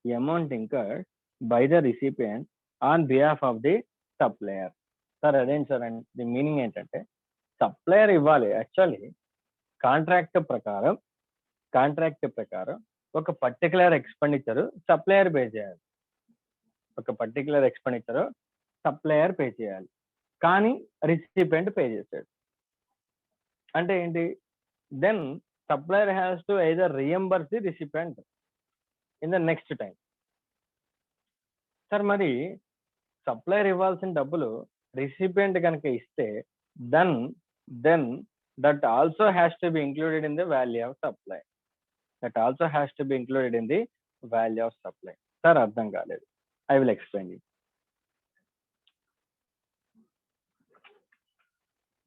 The amount incurred by the recipient on behalf of the supplier. Sir అదేంటి sir అంటే the meaning ఏంటంటే supplier ఇవ్వాలి. Actually contract ప్రకారం ఒక particular expenditure supplier pay చేయాలి. కానీ recipient pay చేశాడు అంటే ఏంటి? Then supplier has to either reimburse the recipient in the next time. Sir మరి సప్లయర్ ఇవ్వాల్సిన డబ్బులు రిసిపియంట్ కనుక ఇస్తే then that also has to be included in the value of supply. Sir అర్థం కాలేదు. I will explain you.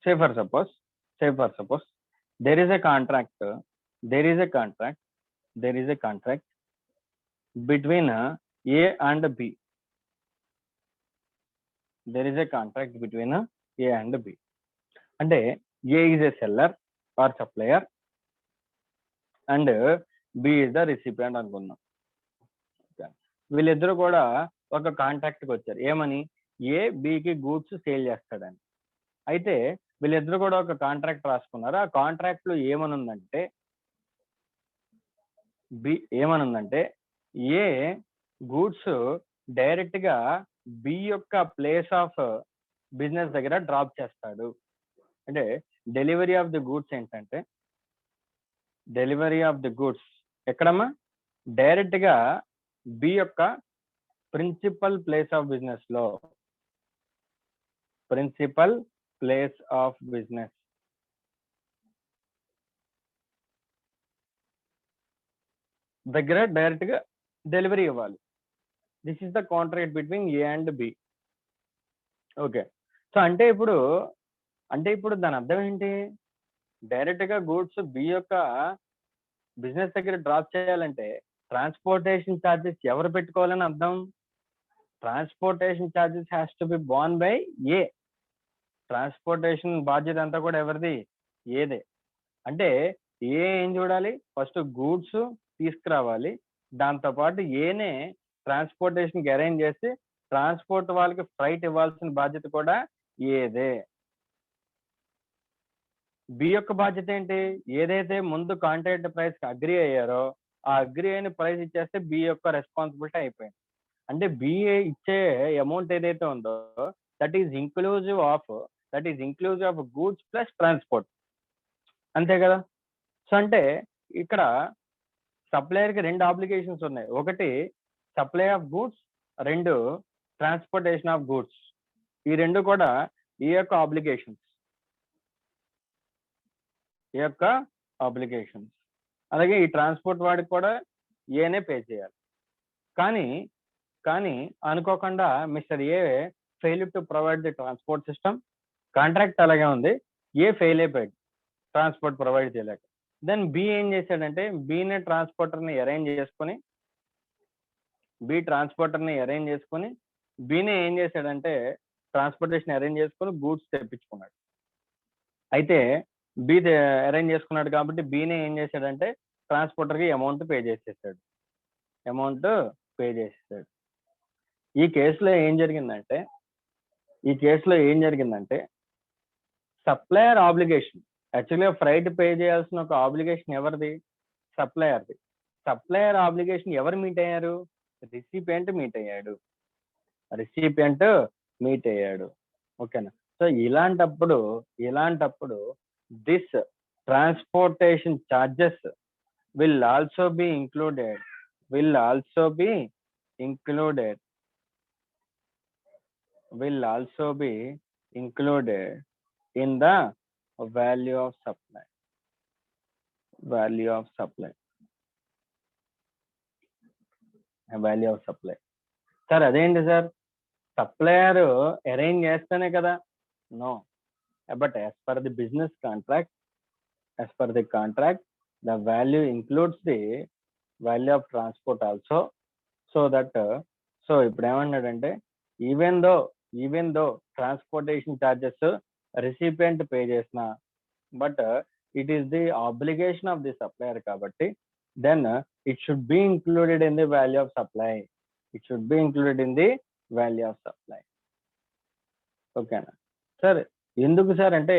Say for suppose there is a contract between A and B. అంటే A is a seller or supplier and B is the recipient అనుకుందాం. వీళ్ళిద్దరు కూడా ఒక కాంట్రాక్ట్కి వచ్చారు. ఏమని? ఏ బికి goods sale చేస్తాడని. అయితే వీళ్ళిద్దరు కూడా ఒక కాంట్రాక్ట్ రాసుకున్నారు. ఆ కాంట్రాక్ట్ లో ఏమనుందంటే ఏ గూడ్స్ డైరెక్ట్ గా బి యొక్క ప్లేస్ ఆఫ్ బిజినెస్ దగ్గర డ్రాప్ చేస్తాడు. అంటే డెలివరీ ఆఫ్ ది గూడ్స్ ఏంటంటే ఎక్కడమ్మా? డైరెక్ట్ గా బి యొక్క ప్రిన్సిపల్ ప్లేస్ ఆఫ్ బిజినెస్ దగ్గర డైరెక్ట్ గా డెలివరీ ఇవ్వాలి. This is the contract between A and B. Okay. So అంటే ఇప్పుడు దాని అర్థం ఏంటి? డైరెక్ట్ గా గూడ్స్ బి యొక్క బిజినెస్ దగ్గర డ్రాప్ చేయాలంటే ట్రాన్స్పోర్టేషన్ ఛార్జెస్ ఎవరు పెట్టుకోవాలని అర్థం? Transportation charges has to be borne by A. Transportation బాధ్యత అంతా కూడా ఎవరిది? ఏదే. అంటే ఏ ఏం చూడాలి? ఫస్ట్ గూడ్స్ తీసుకురావాలి, దాంతోపాటు ఏనే ట్రాన్స్పోర్టేషన్కి అరేంజ్ చేసి ట్రాన్స్పోర్ట్ వాళ్ళకి ఫ్రైట్ ఇవ్వాల్సిన బాధ్యత కూడా ఏదే. బి యొక్క బాధ్యత ఏంటి? ఏదైతే ముందు కాంట్రాక్ట్ ప్రైస్ కి అగ్రి అయ్యారో ఆ అగ్రి అయిన ప్రైస్ ఇచ్చేస్తే బి యొక్క రెస్పాన్సిబిలిటీ అయిపోయింది. అంటే బి ఇచ్చే అమౌంట్ ఏదైతే ఉందో that is inclusive of goods plus transport. అంతే కదా? సో అంటే ఇక్కడ సప్లయర్ కి రెండు ఆబ్లిగేషన్స్ ఉన్నాయి. ఒకటి సప్లై ఆఫ్ గూడ్స్, రెండు ట్రాన్స్పోర్టేషన్ ఆఫ్ గూడ్స్. ఈ రెండు కూడా ఈ యొక్క ఆబ్లిగేషన్స్. అలాగే ఈ ట్రాన్స్పోర్ట్ వాడికి కూడా ఏనే పే చేయాలి. కానీ అనుకోకుండా mister A fail to provide the transport system. Contract అలాగే ఉంది, ఏ ఫెయిల్ అయిపోయాడు ట్రాన్స్పోర్ట్ ప్రొవైడ్ చేయలేక. దెన్ బి ఏం చేశాడంటే బీనే ట్రాన్స్పోర్టర్ని అరేంజ్ చేసుకొని బీనే ఏం చేశాడంటే ట్రాన్స్పోర్టేషన్ అరేంజ్ చేసుకొని గూడ్స్ తెప్పించుకున్నాడు. అయితే బి అరేంజ్ చేసుకున్నాడు కాబట్టి బీనే ఏం చేశాడంటే ట్రాన్స్పోర్టర్కి అమౌంట్ పే చేసేసాడు. ఈ కేసులో ఏం జరిగిందంటే సప్లయర్ ఆబ్లిగేషన్, యాక్చువల్గా ఫ్రైట్ పే చేయాల్సిన ఒక ఆబ్లిగేషన్ ఎవరిది? సప్లయర్ది. సప్లయర్ ఆబ్లిగేషన్ ఎవరు మీట్ అయ్యారు? రిసిపియంట్ మీట్ అయ్యాడు. ఓకేనా? సో ఇలాంటప్పుడు this transportation charges will also be included in the value of supply. Sir అదేంటి సార్? సప్లయర్ అరేంజ్ చేస్తేనే కదా? No, but as per the business contract, the value includes the value of transport also. So ఇప్పుడు ఏమన్నాడంటే even though transportation charges recipient pay చేసిన, but it is the obligation of the supplier kabatti, then it should be included in the value of supply. It should be included in the value of supply. ఓకేనా sir? ఎందుకు sir అంటే,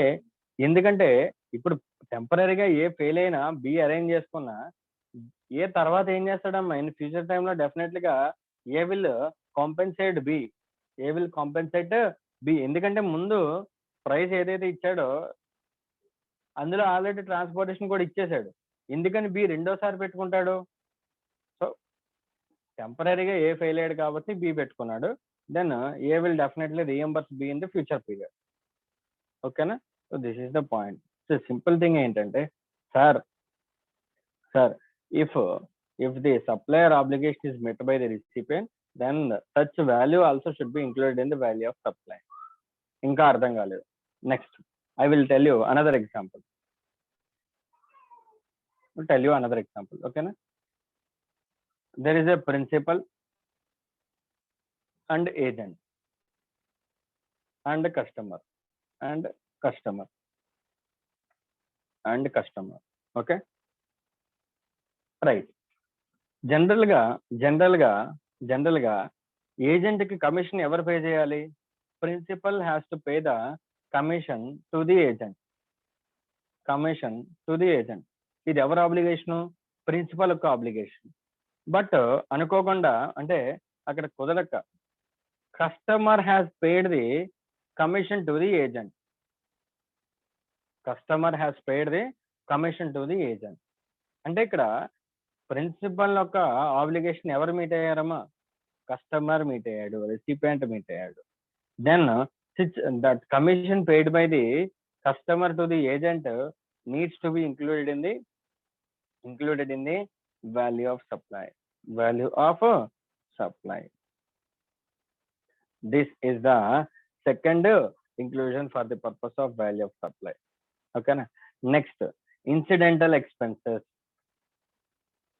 ఎందుకంటే ఇప్పుడు టెంపరీగా A fail అయినా B arrange చేసుకున్నా, A తర్వాత ఏం చేస్తాడమ్మా ఇన్ ఫ్యూచర్ టైంలో డెఫినెట్లీగా A will compensate B, A will compensate B. ఎందుకంటే ముందు ప్రైస్ ఏదైతే ఇచ్చాడో అందులో ఆల్రెడీ ట్రాన్స్పోర్టేషన్ కూడా ఇచ్చేసాడు. ఎందుకని బి రెండోసారి పెట్టుకుంటాడు? సో టెంపరీగా ఏ ఫెయిల్ అయ్యాడు కాబట్టి బి పెట్టుకున్నాడు. Then A will definitely reimburse B in the future period. ఓకేనా? So this is the point. So simple thing ఏంటంటే sir if the supplier obligation is met by the recipient, then such value also should be included in the value of supply. ఇంకా అర్థం కాలేదు? Next I will tell you another example. Okay na? There is a principal and agent and customer. Okay, right. General ga agent ki commission ever pay cheyali? Principal has to pay the commission to the agent. ఇది ఎవరి obligation? Principal యొక్క obligation. But అనుకోకుండా అంటే అక్కడ కుదరక customer has paid the commission to the agent. అంటే ఇక్కడ principal యొక్క ఆబ్లిగేషన్ ఎవరు మీట్ అయ్యారమ్మా? కస్టమర్ మీట్ అయ్యాడు, రెసిపియంట్ మీట్ అయ్యాడు. Then that commission paid by the customer to the agent needs to be included in the value of supply. This is the second inclusion for the purpose of value of supply. Okay na? Next, incidental expenses.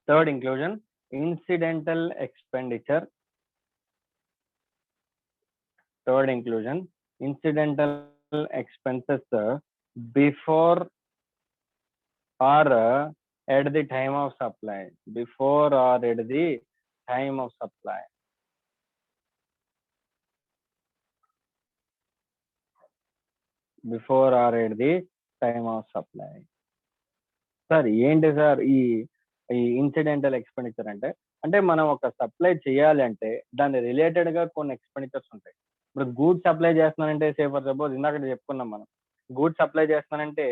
Third inclusion, incidental expenditure. Third inclusion, incidental expenses before or at the time of supply. Sir ఏంటి sir ఈ incidental expenditure అంటే మనం ఒక supply చేయాలంటే దాని related గా కొన్ని expenditures ఉంటాయి. ఇప్పుడు గూడ్స్ సప్లై చేస్తున్నానంటే, సే ఫర్ సపోజ్ ఇందాక చెప్పుకున్నాం మనం, గూడ్స్ సప్లై చేస్తున్నానంటే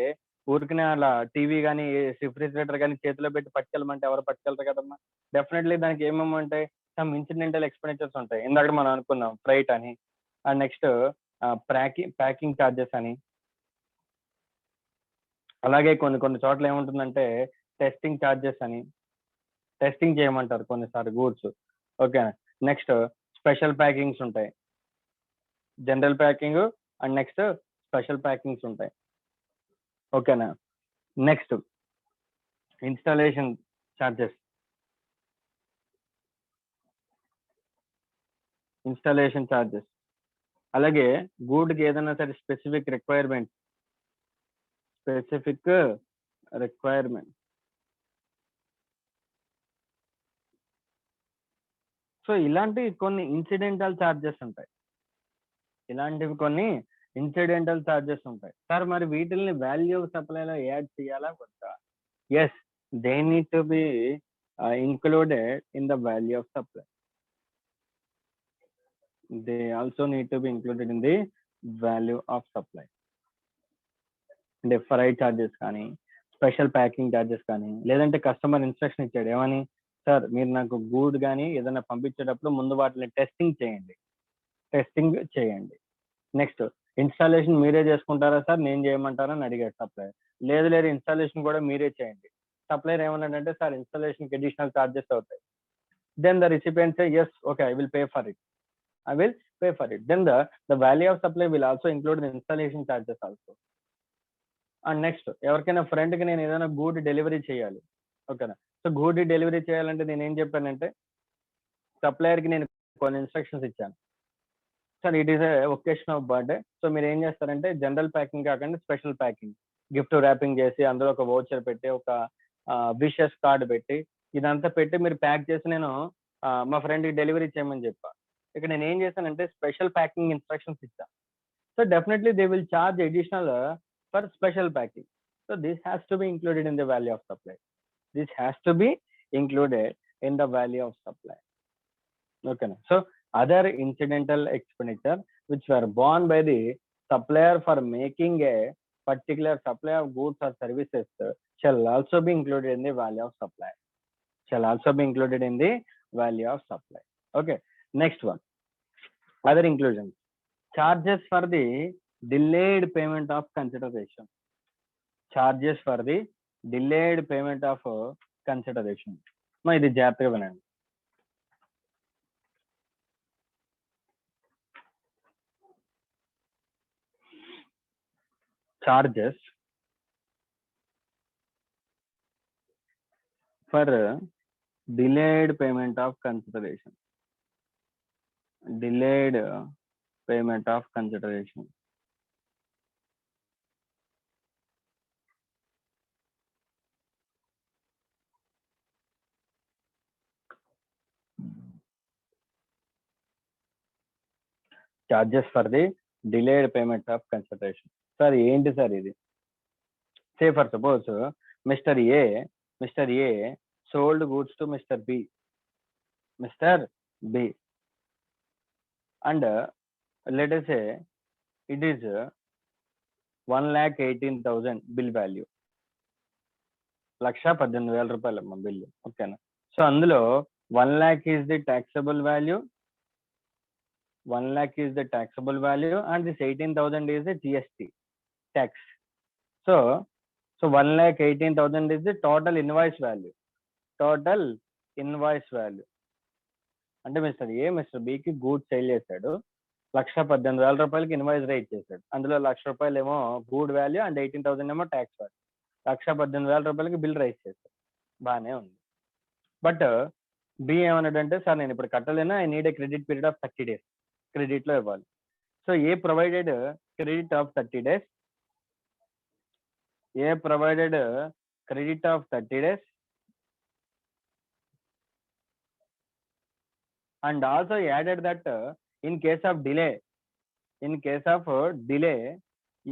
ఊరికనే అలా టీవీ కానీ రిఫ్రిజిరేటర్ కానీ చేతిలో పెట్టి పట్టుకెళ్ళమంటే ఎవరు పట్టుకెళ్తారు కదమ్మా? డెఫినెట్లీ దానికి ఏమేమి ఉంటాయి? సమ్ ఇన్సిడెంటల్ ఎక్స్పెండిచర్స్ ఉంటాయి. ఇందాక మనం అనుకున్నాం ఫ్రైట్ అని, అండ్ నెక్స్ట్ ప్యాకింగ్ ఛార్జెస్ అని. అలాగే కొన్ని చోట్ల ఏముంటుందంటే టెస్టింగ్ ఛార్జెస్ అని, టెస్టింగ్ చేయమంటారు కొన్నిసార్లు goods. Okay, next special packings ఉంటాయి, general packing and next special packings ఉంటాయి. ఓకేనా? Next installation charges. అలాగే గూడ్కి ఏదైనా సరే స్పెసిఫిక్ రిక్వైర్మెంట్. సో ఇలాంటివి కొన్ని ఇన్సిడెంటల్ ఛార్జెస్ ఉంటాయి. సార్ మరి వీటిల్ని వాల్యూ సప్లైలో యాడ్ చేయాలా వద్దా? Yes, they need to be included in the value of supply. They also need to be included in the value of supply. అంటే ఫ్రైట్ ఛార్జెస్ కానీ, special packing charges కానీ, లేదంటే customer instruction ఇచ్చాడు ఏమని, sir మీరు నాకు గూడ్ కానీ ఏదైనా పంపించేటప్పుడు ముందు వాటిని టెస్టింగ్ చేయండి. నెక్స్ట్ ఇన్స్టాలేషన్ మీరే చేసుకుంటారా సార్, నేను చేయమంటారా అని అడిగాడు సప్లయర్. లేదు ఇన్స్టాలేషన్ కూడా మీరే చేయండి. సప్లయర్ ఏమన్నాడంటే, సార్ ఇన్స్టాలేషన్కి అడిషనల్ ఛార్జెస్ అవుతాయి. Then the recipient say yes, okay, I will pay for it. Then the value of supply will also include the installation charges also. And next ఎవరికైనా ఫ్రెండ్కి నేను ఏదైనా గూడ్ డెలివరీ చేయాలి. ఓకేనా? సో గూడ్ డెలివరీ చేయాలంటే నేను ఏం చెప్పానంటే, సప్లయర్కి నేను కొన్ని ఇన్స్ట్రక్షన్స్ ఇచ్చాను. Sir it is a occasion of birthday, so మీరు ఏం చేస్తారంటే జనరల్ ప్యాకింగ్ కాకుండా స్పెషల్ ప్యాకింగ్, గిఫ్ట్ ర్యాపింగ్ చేసి అందులో ఒక వోచర్ పెట్టి ఒక విషెస్ కార్డ్ పెట్టి ఇదంతా పెట్టి మీరు ప్యాక్ చేసి నేను మా ఫ్రెండ్కి డెలివరీ చేయమని చెప్పా. ఇక్కడ నేను ఏం చేశానంటే స్పెషల్ ప్యాకింగ్ ఇన్స్ట్రక్షన్స్ ఇచ్చా. So definitely they will charge additional for special packing. So this has to be included in the value of supply. This has to be included in the value of supply. Okay. So other incidental expenditure which were borne by the supplier for making a particular supply of goods or services shall also be included in the value of supply. Shall also be included in the value of supply. Okay. Next one. Other inclusions. Charges for the delayed payment of consideration. Charges for the delayed payment of consideration. ఇది జాగ్రత్తగా వినండి. Charges for delayed payment of consideration. Delayed payment of consideration. Charges for the delayed payment of consideration. Sir, ఏంటి sir ఇది? Say for suppose Mr. A sold goods to Mr. B. And let us say it is 1,18,000 bill value. 1,18,000 రూపాయలు అమ్మ bill. ఓకేనా? So అందులో 1 lakh is the taxable value. 1 lakh is the taxable value and this 18,000 is the GST tax. So 1,18,000 is the total invoice value. Total invoice value. అంటే mister బికి goods sale చేశాడు, 1,18,000 రూపాయలకి invoice rate చేశాడు. అందులో 1,00,000 రూపాయలు ఏమో గూడ్ value and 18,000 ఏమో tax value. 1,18,000 రూపాయలకి bill rise చేశాడు, బాగానే ఉంది. బట్ బి ఏమన్నాడంటే సార్ నేను ఇప్పుడు కట్టలేనా, I need a credit period of 30 days credit లో ఇవ్వాలి. So A provided credit of 30 days. A provided credit of 30 days and also added that in case of delay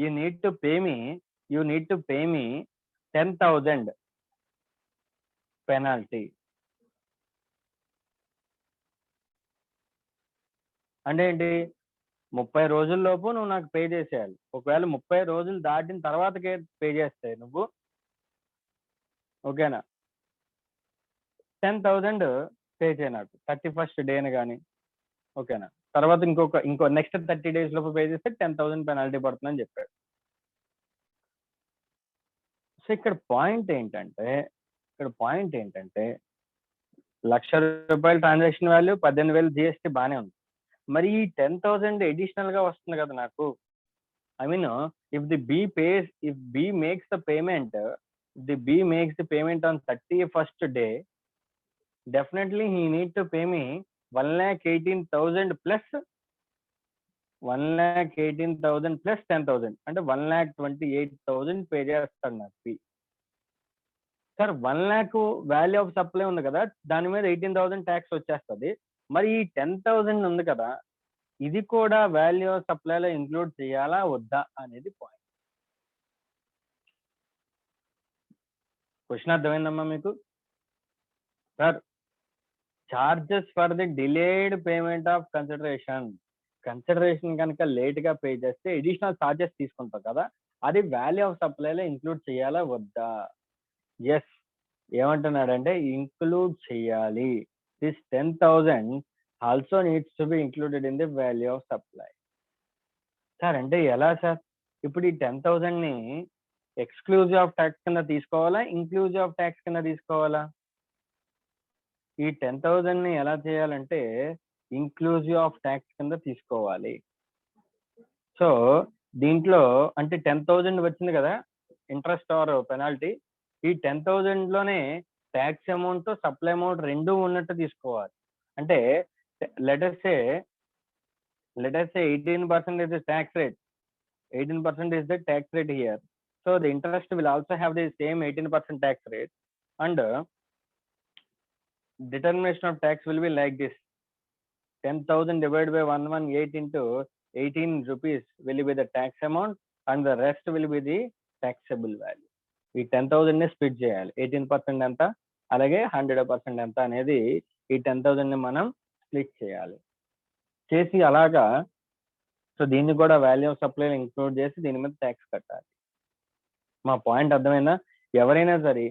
you need to pay me 10,000 penalty. అంటే ఏంటి, 30 రోజుల్లోపు నువ్వు నాకు pay చేసేయాలి. ఒకవేళ 30 రోజులు దాటిన తర్వాతకే పే చేస్తే నువ్వు ఓకేనా 10,000 పే చేయ నాకు 31st డేని కానీ ఓకేనా. తర్వాత ఇంకో నెక్స్ట్ 30 days లోపు పే చేస్తే 10,000 పెనాల్టీ పడుతుందని చెప్పాడు. సో ఇక్కడ పాయింట్ ఏంటంటే 1,00,000 రూపాయల ట్రాన్సాక్షన్ వాల్యూ, 18,000 జిఎస్టీ బాగానే ఉంది. మరి ఈ 10,000 అడిషనల్ గా వస్తుంది కదా నాకు. I mean if B makes the payment on 31st day, definitely he need to pay me 1,18,000 plus 1,18,000 plus 10,000 అంటే 1,28,000 పే చేస్తాడు నాకు fee. Sir 1 lakh value of supply ఉంది కదా, దాని మీద 18,000 ట్యాక్స్ వచ్చేస్తుంది. మరి ఈ 10,000 ఉంది కదా, ఇది కూడా వాల్యూ ఆఫ్ సప్లైలో ఇంక్లూడ్ చేయాలా వద్దా అనేది పాయింట్. క్వశ్చన్ అర్థమైందమ్మా మీకు? Sir charges for the delayed payment of consideration కనుక లేట్ గా పే చేస్తే అడిషనల్ చార్జెస్ తీసుకుంటాం కదా, అది వాల్యూ ఆఫ్ సప్లైలో ఇంక్లూడ్ చేయాలా వద్దా? ఎస్, ఏమంటున్నాడంటే ఇంక్లూడ్ చేయాలి. This 10,000 also needs to be included in the value of supply. Sir అంటే ఎలా సార్, ఇప్పుడు ఈ 10,000 ని ఎక్స్క్లూజివ్ ఆఫ్ ట్యాక్స్ కింద తీసుకోవాలా, ఇంక్లూజివ్ ఆఫ్ ట్యాక్స్ కింద తీసుకోవాలా? ఈ 10,000 ని ఎలా చేయాలంటే ఇంక్లూజివ్ ఆఫ్ ట్యాక్స్ కింద తీసుకోవాలి. సో దీంట్లో అంటే 10,000 వచ్చింది కదా ఇంట్రెస్ట్ ఆర్ పెనాల్టీ, ఈ 10,000 లోనే ట్యాక్స్ అమౌంట్ సప్లై అమౌంట్ రెండు ఉన్నట్టు తీసుకోవాలి. అంటే let us say 18% is the tax rate. 18% is the tax rate here. So the interest will also have the same 18% tax rate, and determination of tax will be like this: 10,000 divided by 118 into 18 rupees will be the tax amount, and the rest will be the taxable value. ఈ 10,000 ని split చేయాలి. 18% ఎంత, అలాగే 100% ఎంత అనేది ఈ 10,000 ని మనం స్ప్లిట్ చేయాలి. చేసి అలాగా సో దీన్ని కూడా వాల్యూ ఆఫ్ సప్లై ఇంక్లూడ్ చేసి దీని మీద ట్యాక్స్ కట్టాలి. మా పాయింట్ అర్థమైందా? ఎవరైనా సరే,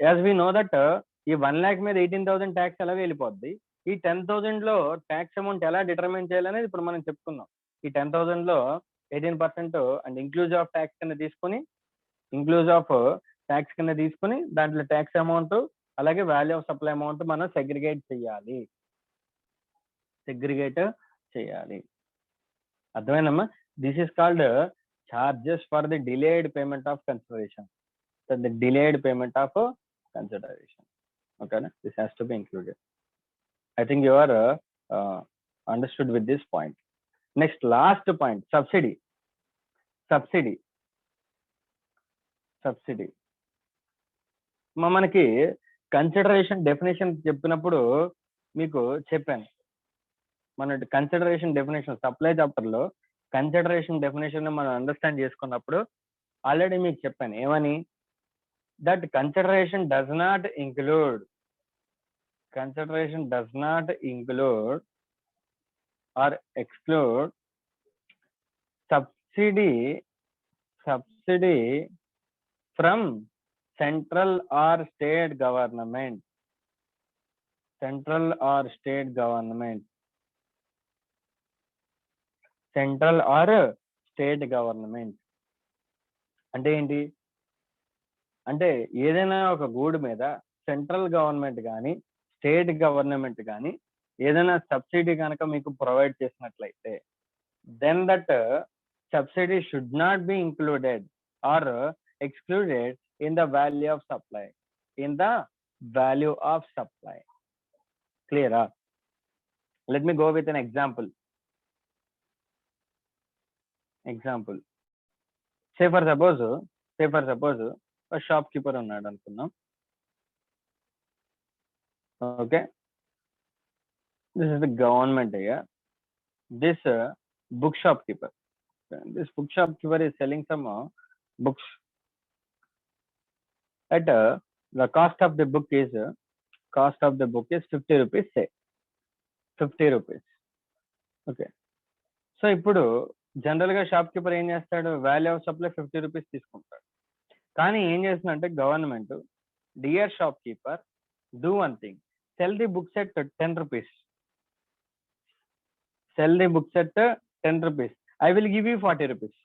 యాజ్ వి నో దట్ ఈ 1 lakh మీద 18,000 ట్యాక్స్ ఎలా వెళ్ళిపోద్ది, ఈ 10,000 లో ట్యాక్స్ అమౌంట్ ఎలా డిటర్మైన్ చేయాలనేది ఇప్పుడు మనం చెప్పుకుందాం. ఈ 10,000 లో 18% అండ్ ఇంక్లూజివ్ ఆఫ్ ట్యాక్స్ కింద తీసుకుని దాంట్లో ట్యాక్స్ అమౌంట్ అలాగే వాల్యూ ఆఫ్ సప్లై అమౌంట్ మనం సెగ్రిగేట్ చేయాలి. అర్థమైందమ్మా? This is called charges for the delayed payment of consideration. The delayed payment of consideration. ఓకేనా? This has to be included. I think you are understood with this point. Next, last point, subsidy. మనకి consideration definition చెప్పినప్పుడు మీకు చెప్పాను, మన consideration definition supply chapter లో consideration definition మనం understand చేసుకున్నప్పుడు already మీకు చెప్పాను ఏమని, that consideration does not include or exclude subsidy from central or state government. Central or state government అంటే ఏంటి అంటే ఏదైనా ఒక గూడ్ మీద సెంట్రల్ గవర్నమెంట్ కానీ స్టేట్ గవర్నమెంట్ కానీ ఏదైనా సబ్సిడీ కనుక మీకు ప్రొవైడ్ చేసినట్లయితే, then that subsidy should not be included or excluded in the value of supply. క్లియరా? Let me go with an example. Say for suppose shopkeeper ఉన్నాడు అనుకున్నాం. Okay, this is the government here. This bookshop keeper is selling some books at the cost of the book is 50 rupees, say 50 rupees. Okay, so ఇప్పుడు general గా shop keeper ఏం చేస్తాడు, value of supply 50 rupees తీసుకుంటాడు. కానీ ఏం చేస్తుందంటే government, dear shop keeper, do one thing, sell the books at 10 rupees. I will give you 40 rupees.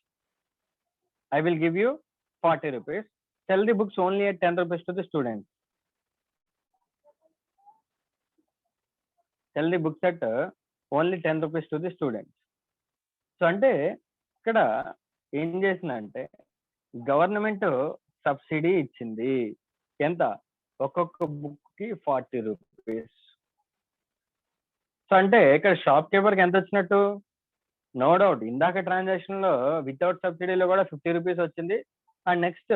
Sell the books only at 10 rupees to the students. So అంటే ఇక్కడ ఏం చేసిందంటే government subsidy ఇచ్చింది. ఎంత? ఒక్కొక్క బుక్ కి 40 రూపీస్. సో అంటే ఇక్కడ షాప్ కీపర్కి ఎంత వచ్చినట్టు? నో డౌట్ ఇందాక ట్రాన్సాక్షన్ లో వితౌట్ సబ్సిడీలో కూడా 50 రూపీస్ వచ్చింది, అండ్ నెక్స్ట్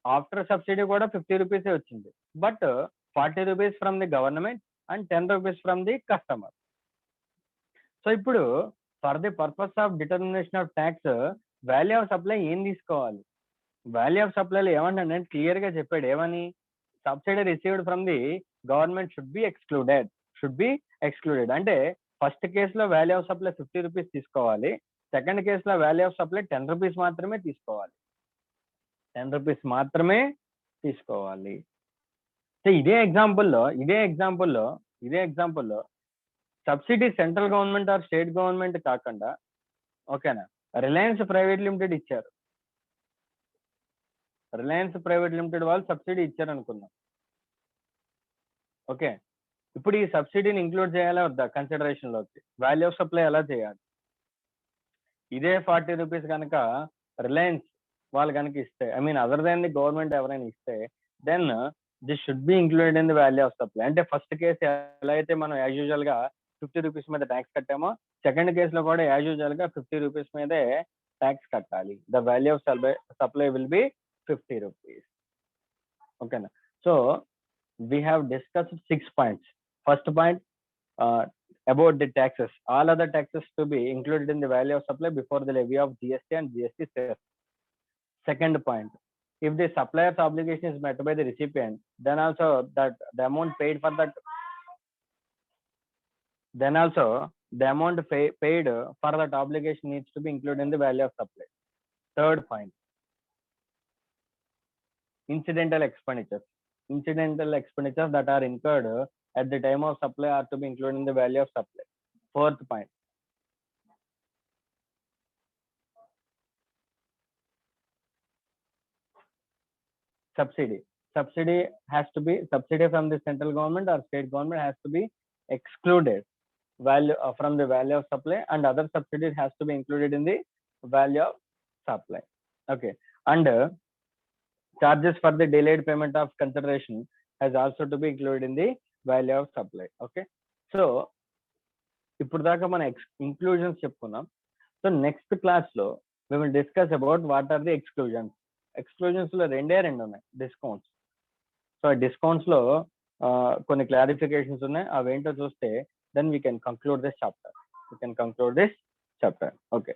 ఆఫ్టర్ సబ్సిడీ కూడా 50 రూపీస్ వచ్చింది. But 40 rupees from the government and 10 rupees from the customer. So ఇప్పుడు for the purpose of determination of tax value of supply ఏం తీసుకోవాలి? Value of సప్లైలో ఏమంటే clear గా చెప్పాడు, ఏమని, subsidy received from the government should be excluded. అంటే first కేసులో value of supply 50 rupees తీసుకోవాలి, సెకండ్ కేసులో వాల్యూ ఆఫ్ సప్లై 10 రూపీస్ మాత్రమే తీసుకోవాలి. సో ఇదే ఎగ్జాంపుల్లో subsidy central government or state government కాకుండా, ఓకేనా, రిలయన్స్ ప్రైవేట్ లిమిటెడ్ ఇచ్చారు. రిలయన్స్ ప్రైవేట్ లిమిటెడ్ వాళ్ళు సబ్సిడీ ఇచ్చారు అనుకుందాం. ఓకే, ఇప్పుడు ఈ సబ్సిడీని ఇంక్లూడ్ చేయాలా వద్దా కన్సిడరేషన్ లోకి? వాల్యూ ఆఫ్ సప్లై ఎలా చేయాలి? ఇదే 40 రూపీస్ కనుక రిలయన్స్ వాళ్ళు కనుక ఇస్తే, I mean other than the government ఎవరైనా ఇస్తే, then this should be included in the value of supply. అంటే ఫస్ట్ కేసు ఎలా అయితే మనం యాజ్ యూజువల్ గా 50 రూపీస్ మీద ట్యాక్స్ కట్టామో, సెకండ్ కేసులో కూడా యాజ్ యూజువల్ గా 50 రూపీస్ మీదే ట్యాక్స్ కట్టాలి. The value of supply will be 50 rupees. ఓకేనా. So we have discussed 6 points. First point, about the taxes. All other taxes to be included in the value of supply before the levy of GST and GST cess. Second point, if the supplier's obligation is met by the recipient, then also that the amount paid for that, then also the amount paid for that obligation needs to be included in the value of supply. Third point, incidental expenditures. Incidental expenditures that are incurred at the time of supply are to be included in the value of supply. Fourth point, subsidy. Subsidy from the central government or state government has to be excluded value from the value of supply, and other subsidies has to be included in the value of supply. Okay. And charges for the delayed payment of consideration has also to be included in the value of supply. Okay. So ఇప్పుడు దాకా మన inclusions చెప్పుకున్నాం. So next class లో we will discuss about what are the exclusions. Exclusions లో రెండే ఉన్నాయి, discounts. So discounts లో కొన్ని క్లారిఫికేషన్స్ ఉన్నాయి, అవేంటో చూస్తే then we can conclude this chapter. Okay.